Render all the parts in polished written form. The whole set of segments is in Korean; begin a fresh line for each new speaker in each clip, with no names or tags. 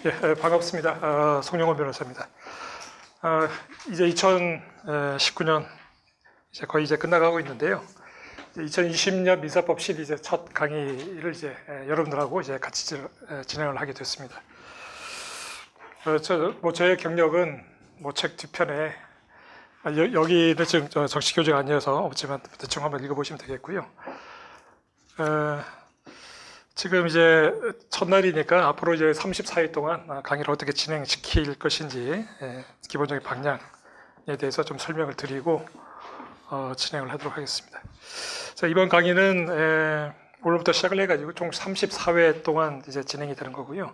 반갑습니다. 송영원 변호사입니다. 이제 2019년 이제 거의 끝나가고 있는데요. 2020년 민사법 시리즈 이제 첫 강의를 여러분들하고 같이 진행을 하게 됐습니다. 저의 경력은 책 뒤편에 여기는 지금 정식 교재가 아니어서 없지만 대충 한번 읽어보시면 되겠고요. 지금 이제 첫날이니까 앞으로 이제 34일 동안 강의를 어떻게 진행시킬 것인지 기본적인 방향에 대해서 좀 설명을 드리고 진행을 하도록 하겠습니다. 자, 이번 강의는 오늘부터 시작을 해가지고 총 34회 동안 이제 진행이 되는 거고요.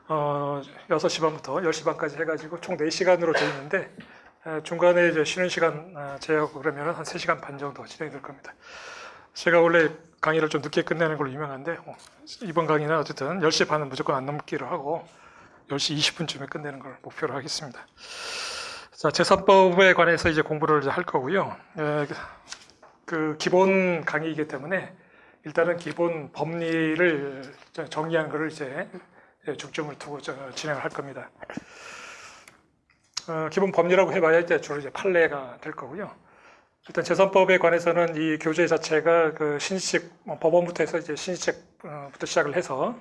6시 반부터 10시 반까지 해가지고 총 4시간으로 되어 있는데 중간에 이제 쉬는 시간 제외하고 그러면 한 3시간 반 정도 진행이 될 겁니다. 제가 원래 강의를 좀 늦게 끝내는 걸로 유명한데 이번 강의는 어쨌든 10시 반은 무조건 안 넘기로 하고 10시 20분쯤에 끝내는 걸 목표로 하겠습니다. 자, 제3법에 관해서 이제 공부를 이제 할 거고요. 그 기본 강의이기 때문에 일단은 기본 법리를 정리한 거를 이제 중점을 두고 진행을 할 겁니다. 기본 법리라고 해봐야 이제 주로 판례가 될 거고요. 일단 제3법에 관해서는 이 교재 자체가 그 신시책 법원부터 해서 이제 신시책부터 시작을 해서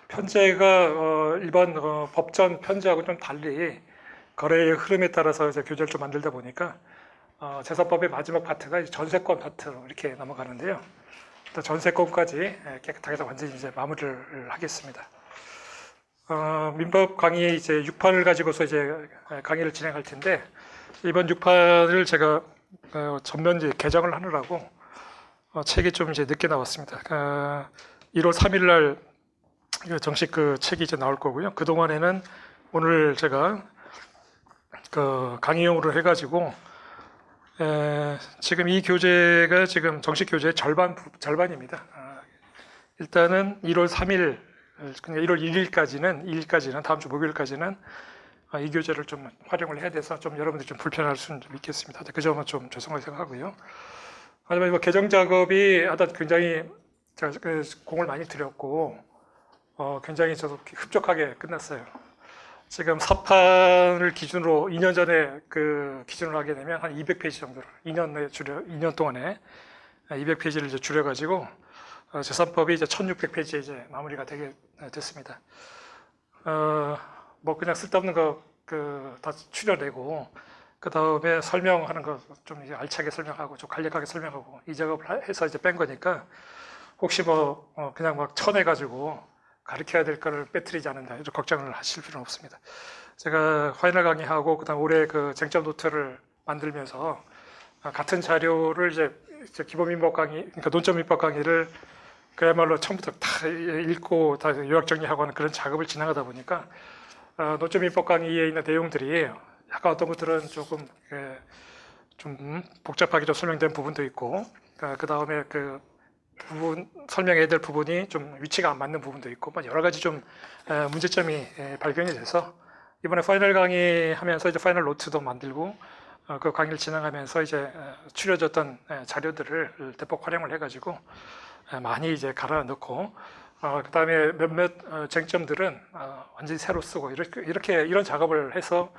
편제가 일반 법전 편제하고 좀 달리 거래의 흐름에 따라서 이제 교재를 좀 만들다 보니까 제3법의 마지막 파트가 전세권 파트로 이렇게 넘어가는데요. 일단 전세권까지 깨끗하게 완전히 이제 마무리를 하겠습니다. 민법 강의 이제 6판을 가지고서 이제 강의를 진행할 텐데 이번 6판을 제가 전면 개정을 하느라고 책이 좀 이제 늦게 나왔습니다. 1월 3일 날 정식 그 책이 이제 나올 거고요. 그 동안에는 오늘 제가 그 강의용으로 해가지고 지금 이 교재가 지금 정식 교재의 절반입니다. 일단은 1월 3일, 그냥 1월 2일까지는 다음 주 목요일까지는 이 교재를 좀 활용을 해야 돼서 좀 여러분들이 좀 불편할 수는 좀 있겠습니다. 그 점은 좀 죄송하게 생각하고요. 하지만 이거 개정 작업이 하여튼 굉장히 제가 공을 많이 들였고 굉장히 저도 흡족하게 끝났어요. 지금 4판을 기준으로 2년 전에 그 기준으로 하게 되면 한 200페이지 정도를 2년 동안에 200페이지를 이제 줄여가지고 제3법이 이제 1600페이지에 이제 마무리가 되게 됐습니다. 뭐 그냥 쓸데없는 거 다 추려내고 그 다음에 설명하는 거 좀 알차게 설명하고 좀 간략하게 설명하고 이 작업을 해서 이제 뺀 거니까 혹시 뭐 그냥 막 쳐내가지고 가르쳐야 될 거를 빼뜨리지 않는다 이런 걱정을 하실 필요는 없습니다. 제가 파이널 강의하고 그다음 올해 그 쟁점 노트를 만들면서 같은 자료를 이제 기본 민법 강의, 그러니까 논점 민법 강의를 그야말로 처음부터 다 읽고 다 요약 정리하고 하는 그런 작업을 진행하다 보니까 논점 민법 강의에 있는 내용들이 약간 어떤 것들은 조금 좀 복잡하게 좀 설명된 부분도 있고 그 다음에 그 부분 설명해야 될 부분이 좀 위치가 안 맞는 부분도 있고 여러 가지 좀 문제점이 발견이 돼서 이번에 파이널 강의하면서 이제 파이널 노트도 만들고 그 강의를 진행하면서 이제 추려졌던 자료들을 대폭 활용을 해가지고 많이 이제 갈아 넣고 그 다음에 몇몇 쟁점들은 완전히 새로 쓰고 이런 작업을 해서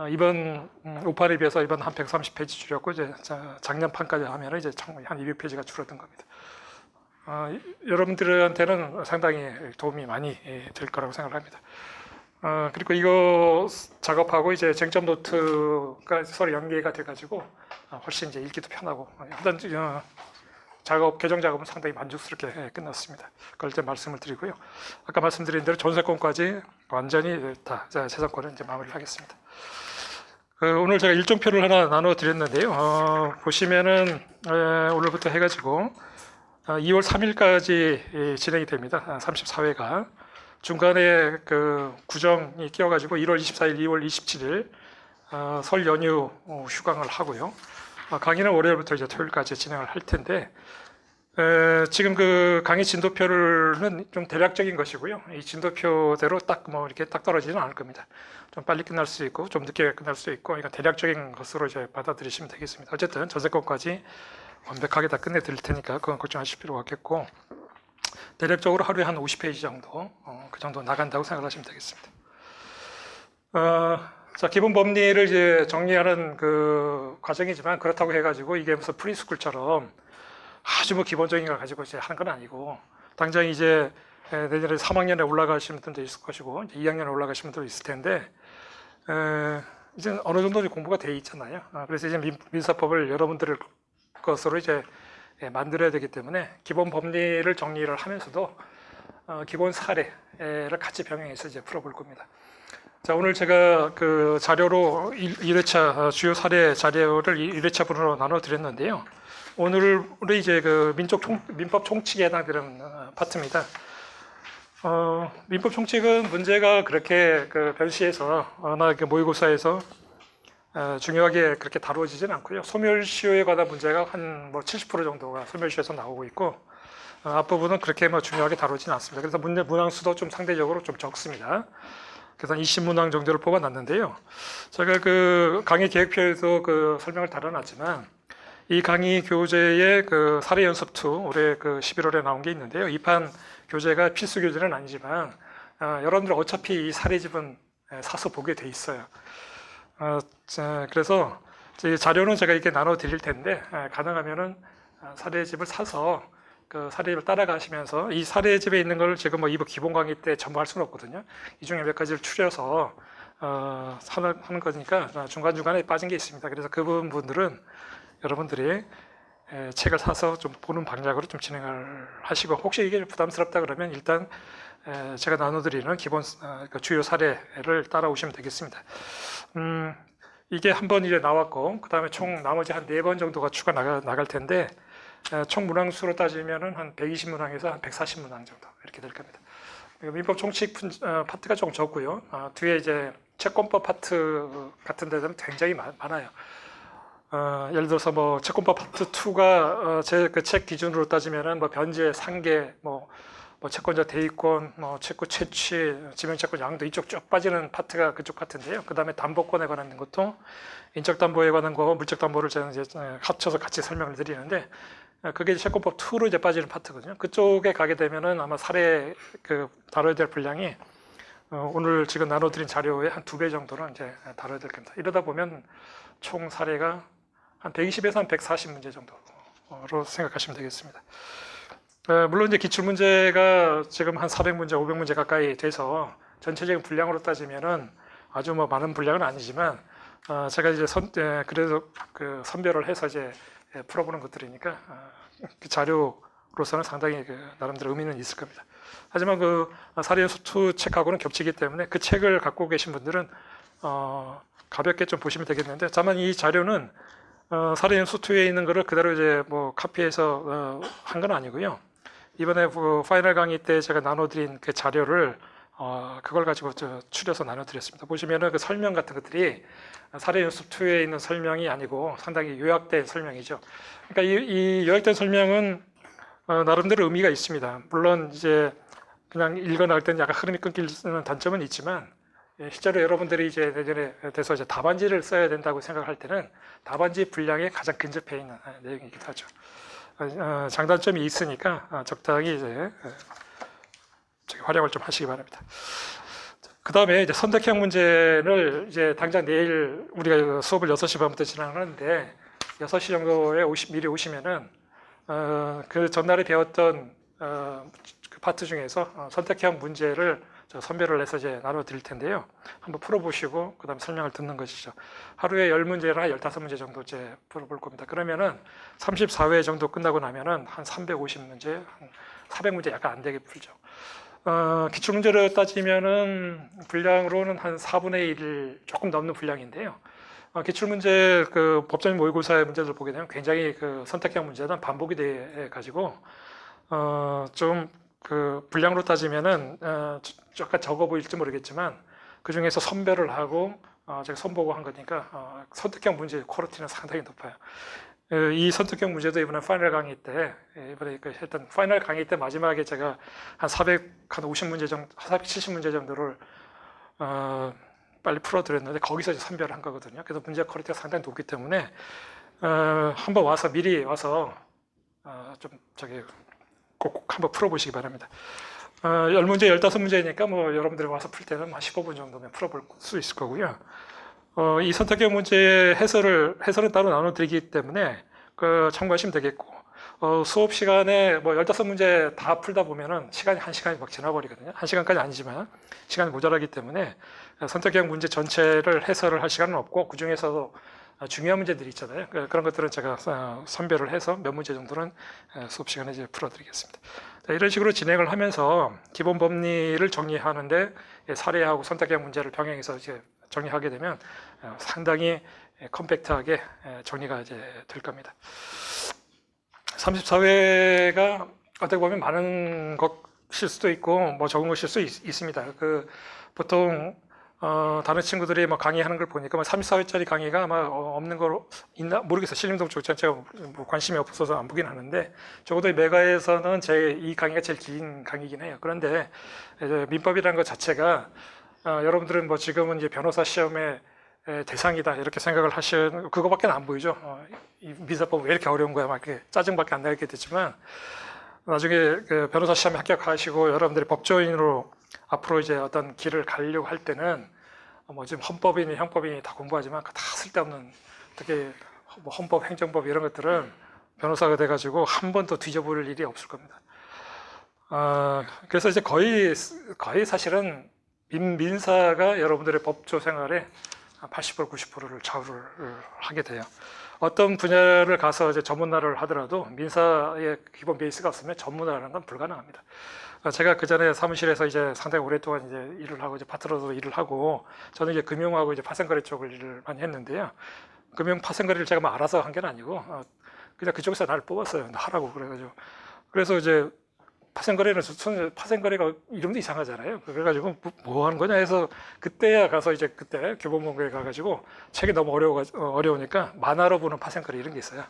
이번 5판에 비해서 이번 한 130페이지 줄였고 이제 작년 판까지 하면 이제 한 200페이지가 줄어든 겁니다. 여러분들한테는 상당히 도움이 많이 될 거라고 생각합니다. 그리고 이거 작업하고 이제 쟁점 노트가 서로 연계가 돼가지고 훨씬 이제 읽기도 편하고 하여튼 개정 작업은 상당히 만족스럽게 끝났습니다. 그걸 이제 말씀을 드리고요. 아까 말씀드린 대로 전세권까지 완전히 다 재산권을 이제 마무리를 하겠습니다. 오늘 제가 일정표를 하나 나눠 드렸는데요. 보시면은 오늘부터 해가지고 2월 3일까지 진행이 됩니다. 34회가 중간에 그 구정이 끼어가지고 1월 24일, 2월 27일 설 연휴 휴강을 하고요. 강의는 월요일부터 이제 토요일까지 진행을 할 텐데 지금 그 강의 진도표는 좀 대략적인 것이고요. 이 진도표대로 딱 이렇게 딱 떨어지지는 않을 겁니다. 좀 빨리 끝날 수 있고 좀 늦게 끝날 수 있고 그러니까 대략적인 것으로 이제 받아들이시면 되겠습니다. 어쨌든 전세권까지 완벽하게 다 끝내드릴 테니까 그건 걱정하실 필요가 없겠고 대략적으로 하루에 한 50페이지 정도, 그 정도 나간다고 생각하시면 되겠습니다. 자, 기본 법리를 이제 정리하는 그 과정이지만 그렇다고 해가지고 이게 무슨 프리스쿨처럼 아주 뭐 기본적인 걸 가지고 이제 하는 건 아니고, 당장 이제 내년에 3학년에 올라가시는 분도 있을 것이고, 이제 2학년에 올라가시는 분도 있을 텐데, 이제 어느 정도 공부가 돼 있잖아요. 그래서 이제 민사법을 여러분들 것으로 이제 만들어야 되기 때문에 기본 법리를 정리를 하면서도 기본 사례를 같이 병행해서 이제 풀어볼 겁니다. 자, 오늘 제가 그 자료로 1회차 주요 사례 자료를 1회차 분으로 나눠 드렸는데요. 오늘 우리 이제 그 민법 총칙에 해당되는 파트입니다. 민법 총칙은 문제가 그렇게 그 변시에서 그 모의고사에서 중요하게 그렇게 다루어지진 않고요. 소멸시효에 관한 문제가 한 뭐 70% 정도가 소멸시효에서 나오고 있고, 앞부분은 그렇게 뭐 중요하게 다루지는 않습니다. 그래서 문항 수도 좀 상대적으로 좀 적습니다. 그래서 한 20문항 정도를 뽑아놨는데요. 제가 그 강의 계획표에서 그 설명을 달아놨지만, 이 강의 교재에 그 사례 연습 2 올해 그 11월에 나온 게 있는데요. 이 판 교재가 필수 교재는 아니지만 여러분들 어차피 이 사례집은 사서 보게 돼 있어요. 그래서 자료는 제가 이렇게 나눠 드릴 텐데, 가능하면은 사례집을 사서 그 사례집을 따라가시면서, 이 사례집에 있는 걸 지금 뭐 이부 기본 강의 때 전부 할 수는 없거든요. 이 중에 몇 가지를 추려서 하는 거니까 중간중간에 빠진 게 있습니다. 그래서 그 부분들은 여러분들이 책을 사서 좀 보는 방향으로 좀 진행을 하시고, 혹시 이게 부담스럽다 그러면 일단 제가 나눠드리는 기본 주요 사례를 따라오시면 되겠습니다. 이게 한 번 이제 나왔고, 그 다음에 총 나머지 한 4번 정도가 추가 나갈 텐데, 총 문항수로 따지면은 한 120문항에서 한 140문항 정도 이렇게 될 겁니다. 민법 총칙 파트가 조금 적고요. 뒤에 이제 채권법 파트 같은 데는 굉장히 많아요. 예를 들어서 뭐 채권법 파트 2가 제 그 책 기준으로 따지면은 뭐 변제, 상계, 뭐 채권자 대위권, 뭐 채권 채취, 지명채권 양도 이쪽 쭉 빠지는 파트가 그쪽 같은데요. 그 다음에 담보권에 관한 것도 인적담보에 관한 거, 물적담보를 저는 이제 합쳐서 같이 설명을 드리는데, 그게 채권법 2로 이제 빠지는 파트거든요. 그쪽에 가게 되면은 아마 사례 그 다뤄야 될 분량이 오늘 지금 나눠드린 자료의 한 2배 정도는 이제 다뤄야 될 겁니다. 이러다 보면 총 사례가 한 120에서 한 140문제 정도로 생각하시면 되겠습니다. 물론 이제 기출문제가 지금 한 400문제, 500문제 가까이 돼서 전체적인 분량으로 따지면은 아주 뭐 많은 분량은 아니지만, 제가 이제 그래도 그 선별을 해서 이제 풀어보는 것들이니까 그 자료로서는 상당히 그 나름대로 의미는 있을 겁니다. 하지만 그 사례 연수 책하고는 겹치기 때문에 그 책을 갖고 계신 분들은 가볍게 좀 보시면 되겠는데, 다만 이 자료는 사례 연수 2에 있는 거를 그대로 이제 뭐 카피해서 한 건 아니고요. 이번에 그 파이널 강의 때 제가 나눠드린 그 자료를 그걸 가지고 추려서 나눠드렸습니다. 보시면은 그 설명 같은 것들이 사례 연습 2에 있는 설명이 아니고 상당히 요약된 설명이죠. 그러니까 이 요약된 설명은 나름대로 의미가 있습니다. 물론 이제 그냥 읽어 나갈 때는 약간 흐름이 끊기는 단점은 있지만, 실제로 여러분들이 이제 내년에 돼서 이제 답안지를 써야 된다고 생각할 때는 답안지 분량에 가장 근접해 있는 내용이기도 하죠. 장단점이 있으니까 적당히 이제 활용을 좀 하시기 바랍니다. 그 다음에 이제 선택형 문제를 이제 당장 내일 우리가 수업을 6시 반부터 진행하는데 6시 정도에 미리 오시면은 그 전날에 배웠던 그 파트 중에서 선택형 문제를 선별을 해서 이제 나눠 드릴 텐데요. 한번 풀어보시고 그 다음 설명을 듣는 것이죠. 하루에 10문제나 15문제 정도 이제 풀어볼 겁니다. 그러면은 34회 정도 끝나고 나면은 한 350문제, 한 400문제 약간 안 되게 풀죠. 기출문제를 따지면은 분량으로는 한 4분의 1 조금 넘는 분량인데요. 기출문제 그 법정인 모의고사의 문제들 보게 되면 굉장히 그 선택형 문제는 반복이 돼 가지고 좀 그 분량으로 따지면은 약간 적어 보일지 모르겠지만 그 중에서 선별을 하고 제가 선보고 한 거니까 선택형 문제 퀄리티는 상당히 높아요. 이 선택형 문제도 이번에 파이널 강의 때 이번에 했던 파이널 강의 때 마지막에 제가 한 450문제 정도, 470문제 정도를 빨리 풀어드렸는데 거기서 이제 선별을 한 거거든요. 그래서 문제 퀄리티가 상당히 높기 때문에 한번 미리 와서 좀 꼭 한번 풀어보시기 바랍니다. 10문제, 15문제니까 뭐 여러분들이 와서 풀 때는 한 15분 정도면 풀어볼 수 있을 거고요. 이 선택형 문제의 해설은 따로 나눠드리기 때문에 참고하시면 되겠고, 수업 시간에 뭐 15문제 다 풀다 보면은 시간이 1시간이 막 지나버리거든요. 1시간까지 아니지만 시간이 모자라기 때문에 선택형 문제 전체를 해설을 할 시간은 없고, 그 중에서도 중요한 문제들이 있잖아요. 그런 것들은 제가 선별을 해서 몇 문제 정도는 수업 시간에 이제 풀어드리겠습니다. 이런 식으로 진행을 하면서 기본 법리를 정리하는데 사례하고 선택형 문제를 병행해서 이제 정리하게 되면 상당히 컴팩트하게 정리가 이제 될 겁니다. 34회가 어떻게 보면 많은 것일 수도 있고 뭐 적은 것일 수 있습니다. 보통 다른 친구들이 뭐 강의하는 걸 보니까 뭐 34회짜리 강의가 아마 없는 거 있나 모르겠어요. 신림동 쪽 제가 뭐 관심이 없어서 안 보긴 하는데, 적어도 메가에서는 이 강의가 제일 긴 강의긴 해요. 그런데 이제 민법이라는 것 자체가 여러분들은 뭐 지금은 이제 변호사 시험의 대상이다 이렇게 생각을 하시는 그거밖에 안 보이죠. 이 민사법 왜 이렇게 어려운 거야 막 이렇게 짜증밖에 안 나게 되지만, 나중에 그 변호사 시험에 합격하시고 여러분들이 법조인으로 앞으로 이제 어떤 길을 가려고 할 때는 뭐 지금 헌법이니 형법이니 다 공부하지만 다 쓸데없는 특히 뭐 헌법, 행정법 이런 것들은 변호사가 돼가지고 한 번도 뒤져볼 일이 없을 겁니다. 그래서 이제 거의 사실은 민사가 여러분들의 법조 생활에 80% 90%를 좌우를 하게 돼요. 어떤 분야를 가서 이제 전문화를 하더라도 민사의 기본 베이스가 없으면 전문화라는 건 불가능합니다. 제가 그 전에 사무실에서 이제 상당히 오랫동안 이제 일을 하고 이제 파트너로 일을 하고, 저는 이제 금융하고 이제 파생거래 쪽을 일을 많이 했는데요. 금융 파생거래를 제가 뭐 알아서 한 게 아니고 그냥 그쪽에서 나를 뽑았어요. 하라고 그래가지고. 그래서 이제 파생거래는 파생거래가 이름도 이상하잖아요. 그래가지고 뭐 하는 거냐 해서 그때야 가서 이제 그때 교보문고에 가가지고 책이 너무 어려우니까 만화로 보는 파생거래 이런 게 있어요.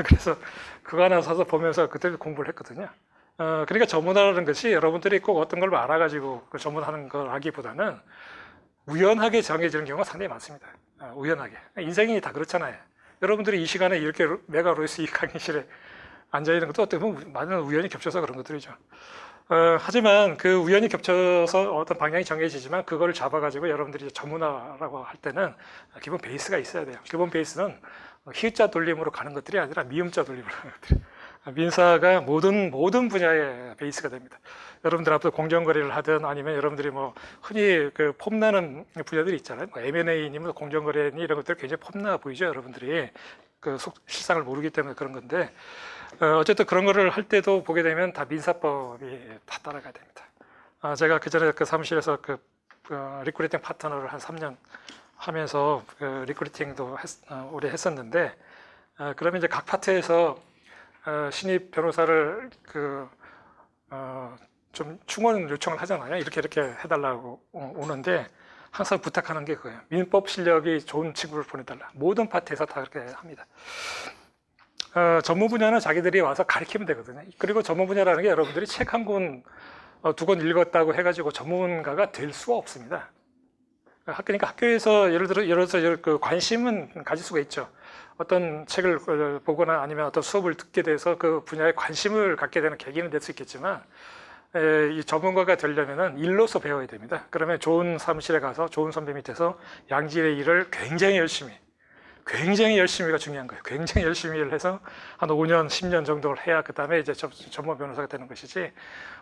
그래서 그거 하나 사서 보면서 그때 공부를 했거든요. 그러니까 전문화라는 것이 여러분들이 꼭 어떤 걸 알아가지고 그 전문하는 걸 하기보다는 우연하게 정해지는 경우가 상당히 많습니다. 우연하게. 인생이 다 그렇잖아요. 여러분들이 이 시간에 이렇게 메가로이스 이 강의실에 앉아있는 것도 어떻게 보면 많은 우연히 겹쳐서 그런 것들이죠. 하지만 그 우연히 겹쳐서 어떤 방향이 정해지지만 그걸 잡아가지고 여러분들이 전문화라고 할 때는 기본 베이스가 있어야 돼요. 기본 베이스는 히읗자 돌림으로 가는 것들이 아니라 미음자 돌림으로 가는 것들이. 민사가 모든 분야의 베이스가 됩니다. 여러분들 앞으로 공정거래를 하든 아니면 여러분들이 뭐 흔히 그 폼나는 분야들이 있잖아요. 뭐 M&A님은 공정거래니 이런 것들 굉장히 폼나 보이죠. 여러분들이 그 실상을 모르기 때문에 그런 건데, 어쨌든 그런 거를 할 때도 보게 되면 다 민사법이 다 따라가야 됩니다. 제가 그 전에 그 사무실에서 리크루팅 파트너를 한 3년 하면서 리크루팅도 오래 했었는데, 그러면 이제 각 파트에서 신입 변호사를 좀 충원 요청을 하잖아요. 이렇게 해달라고 오는데 항상 부탁하는 게 그거예요. 민법 실력이 좋은 친구를 보내달라. 모든 파트에서 다 그렇게 합니다. 전문 분야는 자기들이 와서 가르치면 되거든요. 그리고 전문 분야라는 게 여러분들이 책 한 권, 두 권 읽었다고 해가지고 전문가가 될 수가 없습니다. 그러니까 학교에서 예를 들어서 그 관심은 가질 수가 있죠. 어떤 책을 보거나 아니면 어떤 수업을 듣게 돼서 그 분야에 관심을 갖게 되는 계기는 될 수 있겠지만, 이 전문가가 되려면은 일로서 배워야 됩니다. 그러면 좋은 사무실에 가서 좋은 선배 밑에서 양질의 일을 굉장히 열심히가 중요한 거예요. 굉장히 열심히 일을 해서 한 5년, 10년 정도를 해야 그 다음에 이제 전문 변호사가 되는 것이지,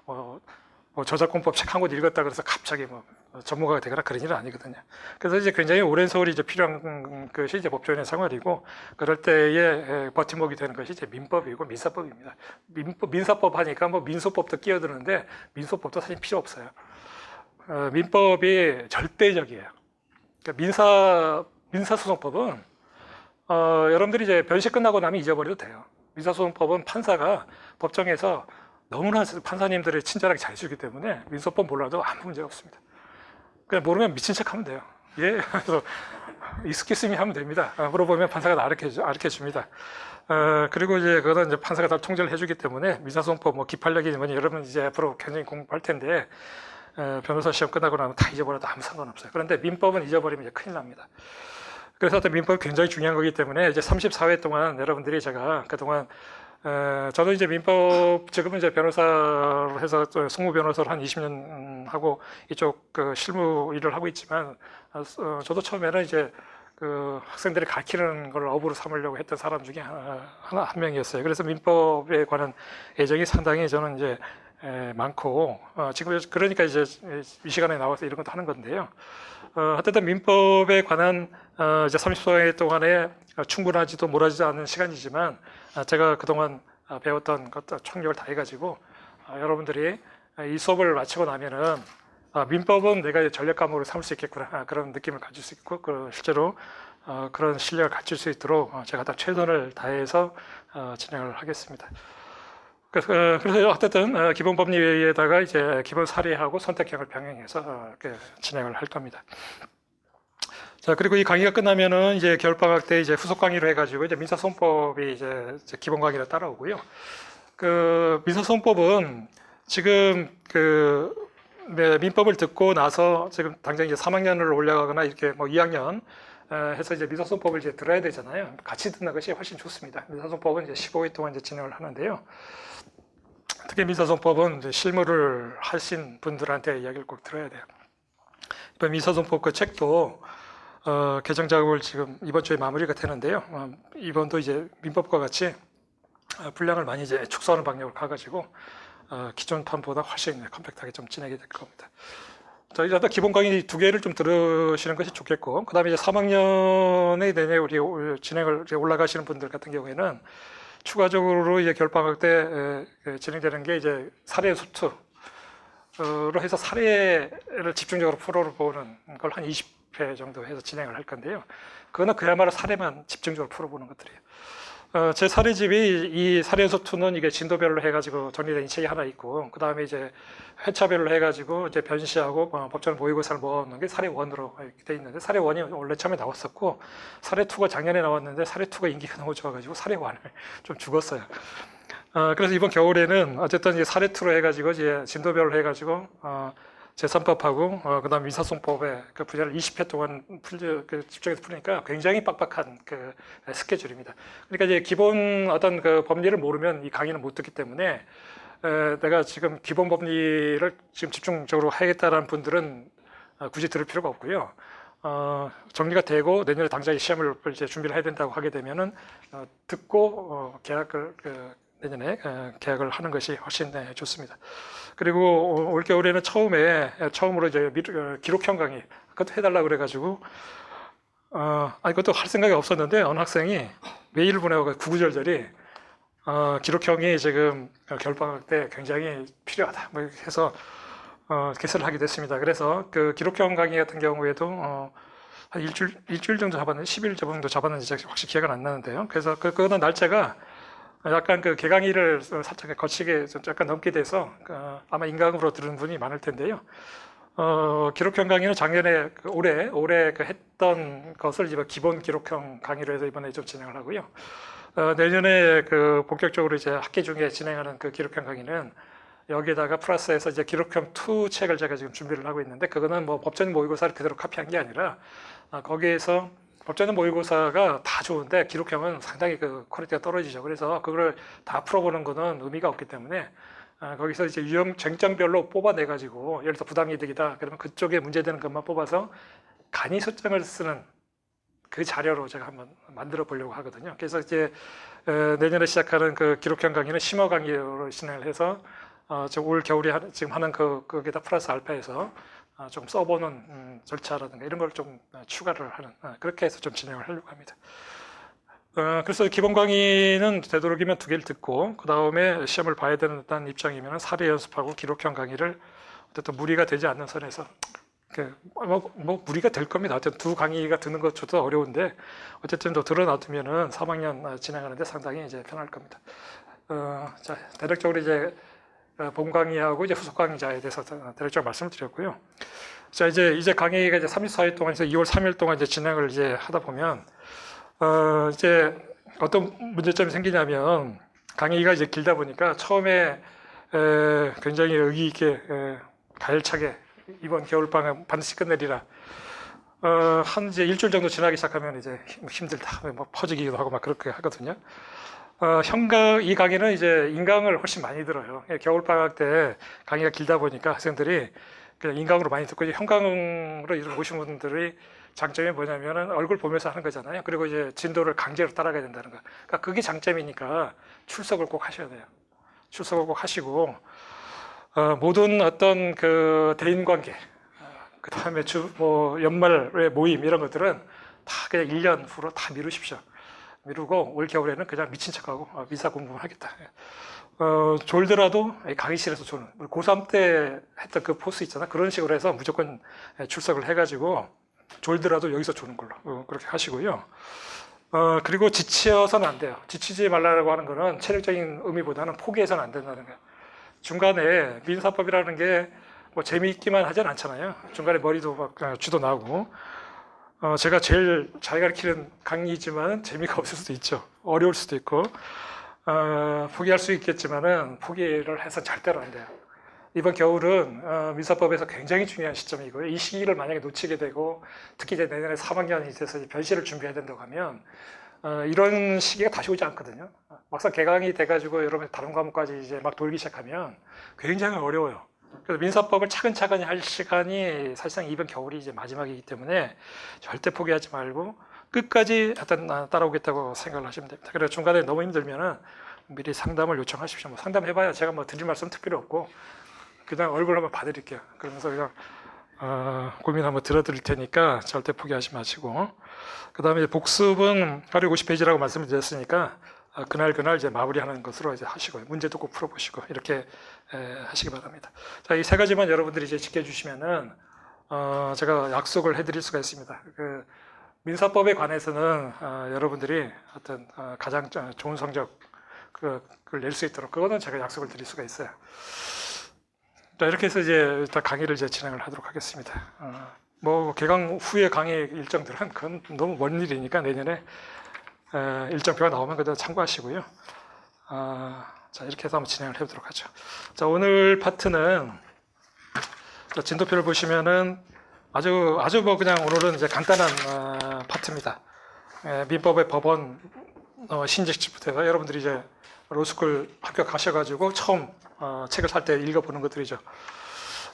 뭐 저작권법 책 한 권 읽었다 그래서 갑자기 뭐 전문가가 되거나 그런 일은 아니거든요. 그래서 이제 굉장히 오랜 세월이 이제 필요한 것이 이제 법조인의 생활이고, 그럴 때에 버팀목이 되는 것이 이제 민법이고 민사법입니다. 민사법 하니까 뭐 민소법도 끼어드는데 민소법도 사실 필요 없어요. 민법이 절대적이에요. 그러니까 민사소송법은 여러분들이 이제 변시 끝나고 나면 잊어버려도 돼요. 민사소송법은 판사가 법정에서 너무나 판사님들이 친절하게 잘 해주기 때문에 민소법 몰라도 아무 문제가 없습니다. 그냥 모르면 미친 척 하면 돼요. 예, 그래서 익스큐스미 하면 됩니다. 물어보면 판사가 가르쳐 줍니다. 그리고 이제 그거는 이제 판사가 다 통제를 해주기 때문에 민사소송법 뭐 기판력이 뭐니 여러분 이제 앞으로 굉장히 공부할 텐데, 변호사 시험 끝나고 나면 다 잊어버려도 아무 상관없어요. 그런데 민법은 잊어버리면 이제 큰일 납니다. 그래서 민법이 굉장히 중요한 거기 때문에 이제 34회 동안 여러분들이 제가 그동안 저도 이제 민법 지금은 이제 변호사로 해서 송무 변호사를 한 20년 하고 이쪽 그 실무 일을 하고 있지만 저도 처음에는 이제 그 학생들이 가르치는 걸 업으로 삼으려고 했던 사람 중에 한 명이었어요. 그래서 민법에 관한 애정이 상당히 저는 이제 많고 지금 그러니까 이제 이 시간에 나와서 이런 것도 하는 건데요. 어쨌든 민법에 관한 이제 30여 동안에 충분하지도 못하지도 않은 시간이지만 제가 그동안 배웠던 것도 총력을 다해가지고 여러분들이 이 수업을 마치고 나면은 민법은 내가 전략 과목으로 삼을 수 있겠구나 그런 느낌을 가질 수 있고 실제로 그런 실력을 갖출 수 있도록 제가 다 최선을 다해서 진행을 하겠습니다. 그래서 어쨌든 기본 법리에다가 이제 기본 사례하고 선택형을 병행해서 진행을 할 겁니다. 자, 그리고 이 강의가 끝나면은 이제 겨울방학 때 이제 후속 강의로 해가지고 이제 민사소송법이 이제 기본 강의로 따라오고요. 그 민사소송법은 지금 민법을 듣고 나서 지금 당장 이제 3학년을 올라가거나 이렇게 뭐 2학년 해서 이제 민사소송법을 이제 들어야 되잖아요. 같이 듣는 것이 훨씬 좋습니다. 민사소송법은 이제 15회 동안 이제 진행을 하는데요. 특히 민사소송법은 이제 실무를 하신 분들한테 이야기를 꼭 들어야 돼요. 이번 민사소송법 그 책도 개정 작업을 지금 이번 주에 마무리가 되는데요. 이번도 이제 민법과 같이 분량을 많이 이제 축소하는 방향으로 가가지고 기존 판보다 훨씬 컴팩트하게 좀 진행이 될 겁니다. 자, 일단 기본 강의 2개를 좀 들으시는 것이 좋겠고, 그 다음에 이제 3학년에 내내 우리 진행을 이제 올라가시는 분들 같은 경우에는 추가적으로 이제 겨울방학 때 진행되는 게 이제 사례 수투로 해서 사례를 집중적으로 풀어보는 걸 한 20회 정도 해서 진행을 할 건데요. 그거는 그야말로 사례만 집중적으로 풀어보는 것들이에요. 제 사례집이 이 사례수2는 이게 진도별로 해가지고 정리된 이 책이 하나 있고, 그 다음에 이제 회차별로 해가지고 이제 변시하고 법정 모의고사를 모아놓는 게 사례1으로 돼 있는데, 사례1이 원래 처음에 나왔었고, 사례2가 작년에 나왔는데, 사례2가 인기가 너무 좋아가지고 사례1을 좀 죽었어요. 그래서 이번 겨울에는 어쨌든 이제 사례2로 해가지고 이제 진도별로 해가지고, 제3법하고 그다음 민사소송법의 그 분야를 20회 동안 집중해서 풀으니까 굉장히 빡빡한 그 스케줄입니다. 그러니까 이제 기본 어떤 그 법리를 모르면 이 강의는 못 듣기 때문에 내가 지금 기본 법리를 지금 집중적으로 하겠다라는 분들은 굳이 들을 필요가 없고요. 정리가 되고 내년에 당장 시험을 이제 준비를 해야 된다고 하게 되면은 듣고 계약을 내년에 계약을 하는 것이 훨씬 좋습니다. 그리고 올 겨울에는 처음으로 이제 기록형 강의 그것도 해달라고 그래가지고 그것도 할 생각이 없었는데 어느 학생이 메일을 보내고 구구절절히 기록형이 지금 겨울방학 때 굉장히 필요하다 뭐 이렇게 해서 개설을 하게 됐습니다. 그래서 그 기록형 강의 같은 경우에도 한 일주일 정도 잡았는데 10일 정도 잡았는지 확실히 기억은 안 나는데요. 그래서 그거는 날짜가 약간 그 개강일을 살짝 거치게 좀 약간 넘게 돼서 아마 인강으로 들은 분이 많을 텐데요. 기록형 강의는 작년에 올해 했던 것을 이제 기본 기록형 강의로 해서 이번에 좀 진행을 하고요. 내년에 그 본격적으로 이제 학기 중에 진행하는 그 기록형 강의는 여기에다가 플러스해서 이제 기록형 2 책을 제가 지금 준비를 하고 있는데 그거는 뭐 법전 모의고사를 그대로 카피한 게 아니라 거기에서 법전은 모의고사가 다 좋은데 기록형은 상당히 그 퀄리티가 떨어지죠. 그래서 그걸 다 풀어보는 거는 의미가 없기 때문에 거기서 이제 유형 쟁점별로 뽑아내가지고 예를 들어 부당이득이다. 그러면 그쪽에 문제되는 것만 뽑아서 간이 소장을 쓰는 그 자료로 제가 한번 만들어 보려고 하거든요. 그래서 이제 내년에 시작하는 그 기록형 강의는 심화 강의로 진행을 해서 올 겨울에 지금 하는 거기다 플러스 알파에서 좀 써보는 절차라든가 이런 걸 좀 추가를 하는 그렇게 해서 좀 진행을 하려고 합니다. 그래서 기본 강의는 되도록이면 2개를 듣고 그 다음에 시험을 봐야 된다는 입장이면 사례 연습하고 기록형 강의를 어쨌든 무리가 되지 않는 선에서 뭐 무리가 될 겁니다. 어쨌든 2 강의가 듣는 것조차 어려운데 어쨌든 또 들어놔두면은 3학년 진행하는데 상당히 이제 편할 겁니다. 자, 대략적으로 이제 본 강의하고 이제 후속 강의자에 대해서 대략적으로 말씀을 드렸고요. 자, 이제 강의가 이제 34일 동안, 이제 2월 3일 동안 이제 진행을 이제 하다 보면, 이제 어떤 문제점이 생기냐면, 강의가 이제 길다 보니까 처음에 굉장히 의기 있게 가열차게 이번 겨울방학 반드시 끝내리라. 한 이제 일주일 정도 지나기 시작하면 이제 힘들다, 뭐 퍼지기도 하고 막 그렇게 하거든요. 이 강의는 이제 인강을 훨씬 많이 들어요. 겨울방학 때 강의가 길다 보니까 학생들이 그냥 인강으로 많이 듣고, 이제 현강으로 이런 오신 분들이 장점이 뭐냐면은 얼굴 보면서 하는 거잖아요. 그리고 이제 진도를 강제로 따라가야 된다는 거. 그러니까 그게 장점이니까 출석을 꼭 하셔야 돼요. 출석을 꼭 하시고, 모든 어떤 그 대인관계, 그 다음에 연말의 모임 이런 것들은 다 그냥 1년 후로 다 미루십시오. 미루고 올 겨울에는 그냥 미친 척하고 미사 공부를 하겠다. 졸더라도 강의실에서 조는, 고3 때 했던 그 포스 있잖아. 그런 식으로 해서 무조건 출석을 해가지고 졸더라도 여기서 조는 걸로 그렇게 하시고요. 그리고 지쳐서는 안 돼요. 지치지 말라고 하는 거는 체력적인 의미보다는 포기해서는 안 된다는 거예요. 중간에 민사법이라는 게 뭐 재미있기만 하진 않잖아요. 중간에 머리도 막 쥐도 나고. 제가 제일 잘 가르치는 강의지만 재미가 없을 수도 있죠. 어려울 수도 있고. 포기할 수 있겠지만은 포기를 해서 절대로 안 돼요. 이번 겨울은 민사법에서 굉장히 중요한 시점이고요. 이 시기를 만약에 놓치게 되고, 특히 이제 내년에 3학년이 돼서 변시를 준비해야 된다고 하면 이런 시기가 다시 오지 않거든요. 막상 개강이 돼가지고 여러분 다른 과목까지 이제 막 돌기 시작하면 굉장히 어려워요. 그래서 민사법을 차근차근히 할 시간이 사실상 이번 겨울이 이제 마지막이기 때문에 절대 포기하지 말고 끝까지 하여튼 따라오겠다고 생각을 하시면 됩니다. 그래서 중간에 너무 힘들면은 미리 상담을 요청하십시오. 뭐 상담해봐야 제가 뭐 드릴 말씀 특별히 없고 그냥 얼굴 한번 봐드릴게요. 그러면서 그냥 고민 한번 들어드릴 테니까 절대 포기하지 마시고, 그 다음에 복습은 하루에 50페이지라고 말씀을 드렸으니까 그날 이제 마무리하는 것으로 이제 하시고요. 문제도 꼭 풀어보시고 이렇게 하시기 바랍니다. 자, 이 세 가지만 여러분들이 이제 지켜주시면은 제가 약속을 해드릴 수가 있습니다. 그 민사법에 관해서는 여러분들이 어떤 가장 좋은 성적 그걸 낼 수 있도록 그거는 제가 약속을 드릴 수가 있어요. 자, 이렇게 해서 이제 강의를 이제 진행을 하도록 하겠습니다. 뭐 개강 후에 강의 일정들은 그건 너무 먼 일이니까 내년에 일정표가 나오면 그대로 참고하시고요. 자, 이렇게 해서 한번 진행을 해보도록 하죠. 자, 오늘 파트는 진도표를 보시면은 아주 뭐 그냥 오늘은 이제 간단한 파트입니다. 민법의 법원 신직지부터 해서 여러분들이 이제 로스쿨 합격하셔가지고 처음 책을 살 때 읽어보는 것들이죠.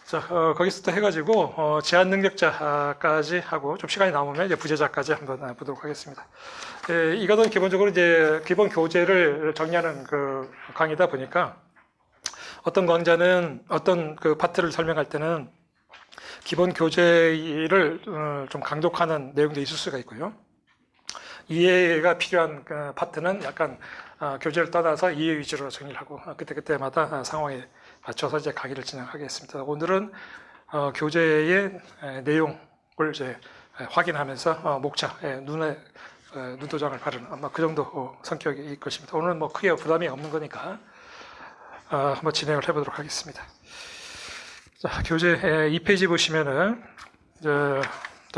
자, 거기서부터 해가지고 제한 능력자까지 하고 좀 시간이 남으면 이제 부재자까지 한번 보도록 하겠습니다. 이거는 기본적으로 이제 기본 교재를 정리하는 그 강의다 보니까 어떤 강좌는 어떤 그 파트를 설명할 때는 기본 교재를 좀 강독하는 내용도 있을 수가 있고요. 이해가 필요한 그 파트는 약간 교재를 떠나서 이해 위주로 정리를 하고 그때마다 상황에 맞춰서 이제 강의를 진행하겠습니다. 오늘은 교재의 내용을 이제 확인하면서 목차, 눈에 눈도장을 바르는 아마 그 정도 성격일 것입니다. 오늘은 뭐 크게 부담이 없는 거니까 한번 진행을 해보도록 하겠습니다. 자, 교재 2페이지 보시면은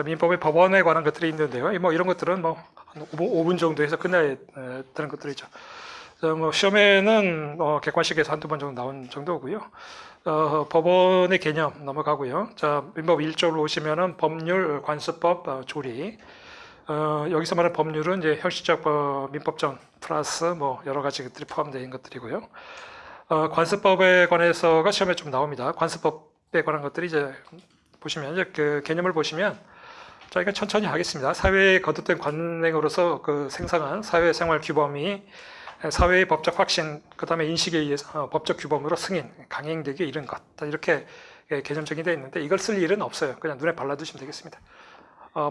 민법의 법원에 관한 것들이 있는데요. 뭐 이런 것들은 뭐 한 5분 정도 해서 끝내야 되는 것들이죠. 뭐 시험에는 객관식에서 한두 번 정도 나온 정도고요. 법원의 개념 넘어가고요. 자, 민법 1조로 오시면은 법률, 관습법, 조리. 여기서 말하는 법률은 이제 형식적 민법전 플러스 뭐 여러 가지 것들이 포함되어 것들이고요. 관습법에 관해서가 시험에 좀 나옵니다. 관습법에 관한 것들이 이제 보시면 이제 그 개념을 보시면 저희가 천천히 하겠습니다. 사회에 거듭된 관행으로서 그 생성한 사회생활 규범이 사회의 법적 확신, 그 다음에 인식에 의해서 법적 규범으로 승인, 강행되기 이런 것, 이렇게 개념적인 데 있는데 이걸 쓸 일은 없어요. 그냥 눈에 발라두시면 되겠습니다.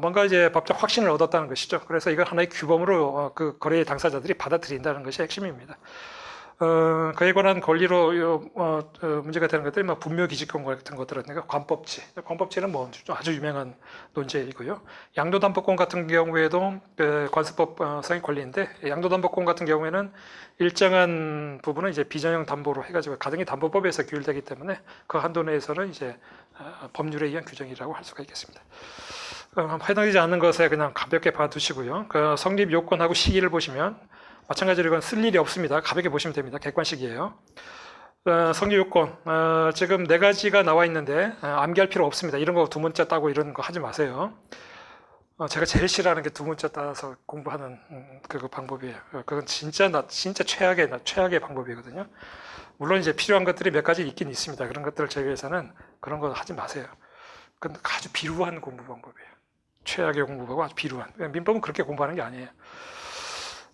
뭔가 이제 법적 확신을 얻었다는 것이죠. 그래서 이걸 하나의 규범으로 그 거래 당사자들이 받아들인다는 것이 핵심입니다. 그에 관한 권리로 문제가 되는 것들이 뭐 분묘기지권 같은 것들은 관법치. 관법치는 뭐 아주 유명한 논제이고요. 양도담보권 같은 경우에도 관습법 성의 권리인데 양도담보권 같은 경우에는 일정한 부분은 이제 비전형 담보로 해가지고 가등기 담보법에서 규율되기 때문에 그 한도 내에서는 이제 법률에 의한 규정이라고 할 수가 있겠습니다. 해당되지 않는 것에 그냥 가볍게 봐두시고요. 그 성립 요건하고 시기를 보시면 마찬가지로 이건 쓸 일이 없습니다. 가볍게 보시면 됩니다. 객관식이에요. 성립 요건 지금 4가지가 나와 있는데 암기할 필요 없습니다. 이런 거 두 문자 따고 이런 거 하지 마세요. 제가 제일 싫어하는 게 두 문자 따서 공부하는 그 방법이에요. 그건 진짜 최악의 방법이거든요. 물론 이제 필요한 것들이 몇 가지 있긴 있습니다. 그런 것들을 제외해서는 그런 거 하지 마세요. 그건 아주 비루한 공부 방법이에요. 최악의 공부하고 아주 비루한. 민법은 그렇게 공부하는 게 아니에요.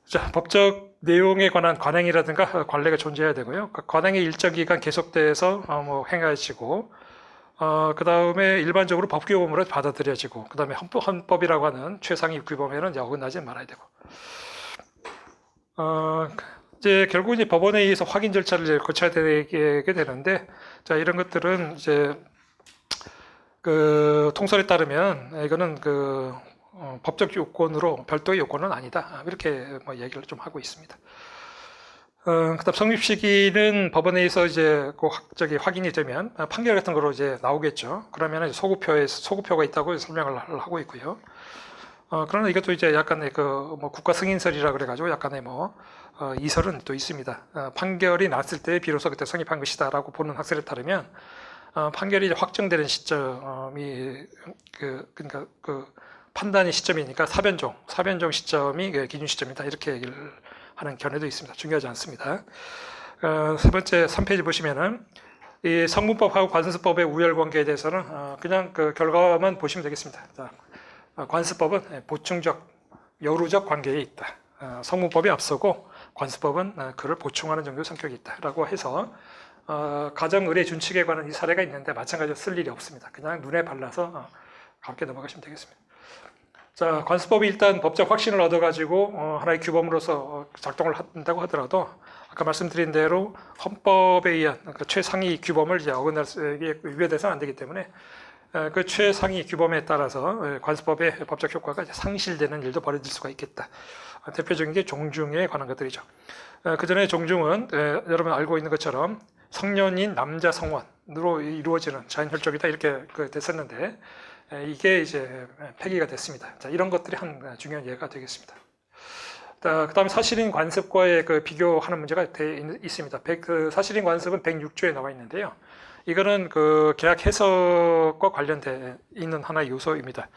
자, 법적 내용에 관한 관행이라든가 관례가 존재해야 되고요. 그 관행이 일정 기간 계속돼서 뭐 행하시고, 그 다음에 일반적으로 법규범으로 받아들여지고, 그 다음에 헌법이라고 하는 최상위 규범에는 어긋나지 말아야 되고, 이제 결국 이제 법원에 의해서 확인 절차를 이제 거쳐야 되게 되는데, 자, 이런 것들은 이제 그 통설에 따르면 이거는 그 법적 요건으로 별도의 요건은 아니다. 이렇게 뭐 얘기를 좀 하고 있습니다. 그다음 성립 시기는 법원에 의해서 이제 저기 확인이 되면 판결 같은 거로 이제 나오겠죠. 그러면 소구표가 있다고 설명을 하고 있고요. 그러나 이것도 이제 약간의 그 뭐 국가 승인설이라 그래가지고 약간의 뭐 이설은 또 있습니다. 판결이 났을 때 비로소 그때 성립한 것이다라고 보는 학설에 따르면 판결이 이제 확정되는 시점이 그러니까 그 판단의 시점이니까 사변종 시점이 기준 시점이다 이렇게 얘기를 하는 견해도 있습니다. 중요하지 않습니다. 세 번째 3페이지 보시면은 이 성문법하고 관습법의 우열 관계에 대해서는 그냥 그 결과만 보시면 되겠습니다. 자, 관습법은 보충적, 여루적 관계에 있다. 성문법이 앞서고 관습법은 그를 보충하는 정도의 성격이 있다라고 해서 가정의례 준칙에 관한 이 사례가 있는데 마찬가지로 쓸 일이 없습니다. 그냥 눈에 발라서 가볍게 넘어가시면 되겠습니다. 자, 관습법이 일단 법적 확신을 얻어가지고 하나의 규범으로서 작동을 한다고 하더라도 아까 말씀드린 대로 헌법에 의한 그 최상위 규범을 이제 위배돼서는 안 되기 때문에 그 최상위 규범에 따라서 관습법의 법적 효과가 이제 상실되는 일도 벌어질 수가 있겠다. 대표적인 게 종중에 관한 것들이죠. 그 전에 종중은 여러분 알고 있는 것처럼 성년인 남자 성원으로 이루어지는 자연혈족이다 이렇게 됐었는데 이게 이제 폐기가 됐습니다. 자, 이런 것들이 한 중요한 예가 되겠습니다. 그 다음에 사실인 관습과의 그 비교하는 문제가 있습니다. 그 사실인 관습은 106조에 나와 있는데요. 이거는 그 계약 해석과 관련돼 있는 하나의 요소입니다.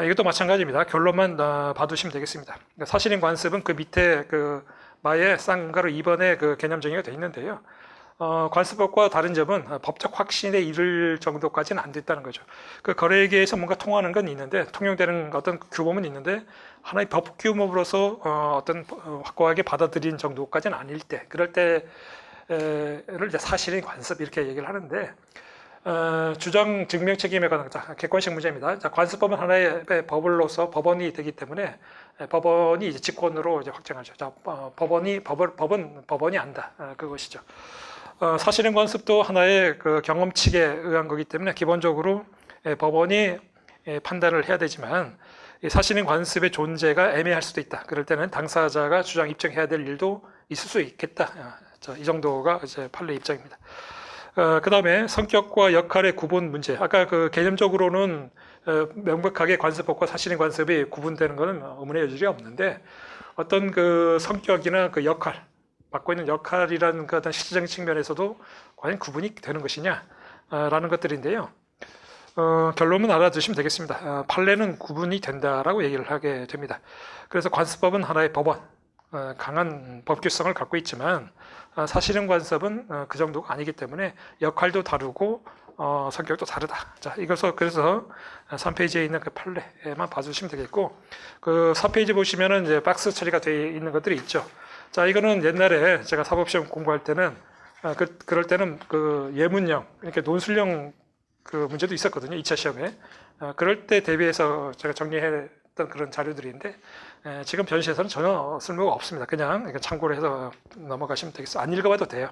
이것도 마찬가지입니다. 결론만 봐두시면 되겠습니다. 사실인 관습은 그 밑에 그 마에 쌍가루 2번에 그 개념 정의가 되어 있는데요. 관습법과 다른 점은 법적 확신에 이를 정도까지는 안 됐다는 거죠. 그 거래계에서 뭔가 통하는 건 있는데 통용되는 어떤 규범은 있는데 하나의 법 규범으로서 어떤 확고하게 받아들인 정도까지는 아닐 때 그럴 때를 이제 사실인 관습 이렇게 얘기를 하는데 주장 증명 책임에 관한 객관식 문제입니다. 자, 관습법은 하나의 법으로서 법원이 되기 때문에 법원이 이제 직권으로 이제 확정하죠. 자, 법은 법원이 안다. 그것이죠. 사실인 관습도 하나의 그 경험칙에 의한 거기 때문에 기본적으로 법원이 판단을 해야 되지만 사실인 관습의 존재가 애매할 수도 있다. 그럴 때는 당사자가 주장 입증해야 될 일도 있을 수 있겠다. 자, 이 정도가 이제 판례 입장입니다. 그 다음에 성격과 역할의 구분 문제. 아까 그 개념적으로는 명백하게 관습법과 사실인 관습이 구분되는 것은 의문의 여지가 없는데 어떤 그 성격이나 그 역할, 맡고 있는 역할이라는 그 어떤 실질적인 측면에서도 과연 구분이 되는 것이냐 라는 것들인데요. 결론은 알아두시면 되겠습니다. 판례는 구분이 된다라고 얘기를 하게 됩니다. 그래서 관습법은 하나의 법원, 강한 법규성을 갖고 있지만 사실은 관습은 그 정도가 아니기 때문에 역할도 다르고 성격도 다르다. 자, 이것을 그래서 3페이지에 있는 그 판례만 봐주시면 되겠고 그 4페이지 보시면은 이제 박스 처리가 되어 있는 것들이 있죠. 자, 이거는 옛날에 제가 사법시험 공부할 때는 그럴 때는 그 예문형, 이렇게 논술형 그 문제도 있었거든요. 2차 시험에. 그럴 때 대비해서 제가 정리했던 그런 자료들인데 지금 변시에서는 전혀 쓸모가 없습니다. 그냥 참고를 해서 넘어가시면 되겠어요. 안 읽어봐도 돼요.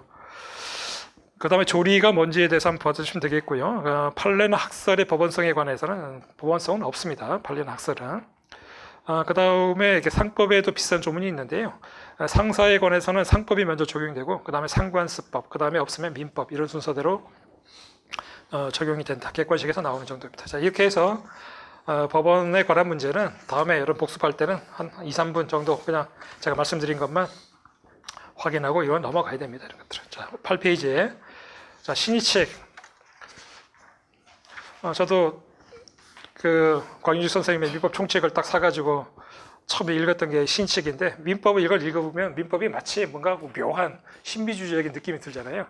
그 다음에 조리가 뭔지에 대해서 한번 봐주시면 되겠고요. 판례나 학설의 법원성에 관해서는 법원성은 없습니다. 판례나 학설은. 그 다음에 상법에도 비슷한 조문이 있는데요. 상사에 관해서는 상법이 먼저 적용되고 그 다음에 상관습법, 그 다음에 없으면 민법 이런 순서대로 적용이 된다. 객관식에서 나오는 정도입니다. 자, 이렇게 해서 법원에 관한 문제는 다음에 여러분 복습할 때는 한 2, 3분 정도 그냥 제가 말씀드린 것만 확인하고 이건 넘어가야 됩니다. 이런 것들은. 자, 8페이지에 자, 신의책. 저도 그 광인주 선생님의 민법 총책을 딱 사가지고 처음에 읽었던 게 신책인데 민법을 이걸 읽어보면 민법이 마치 뭔가 묘한 신비주의적인 느낌이 들잖아요.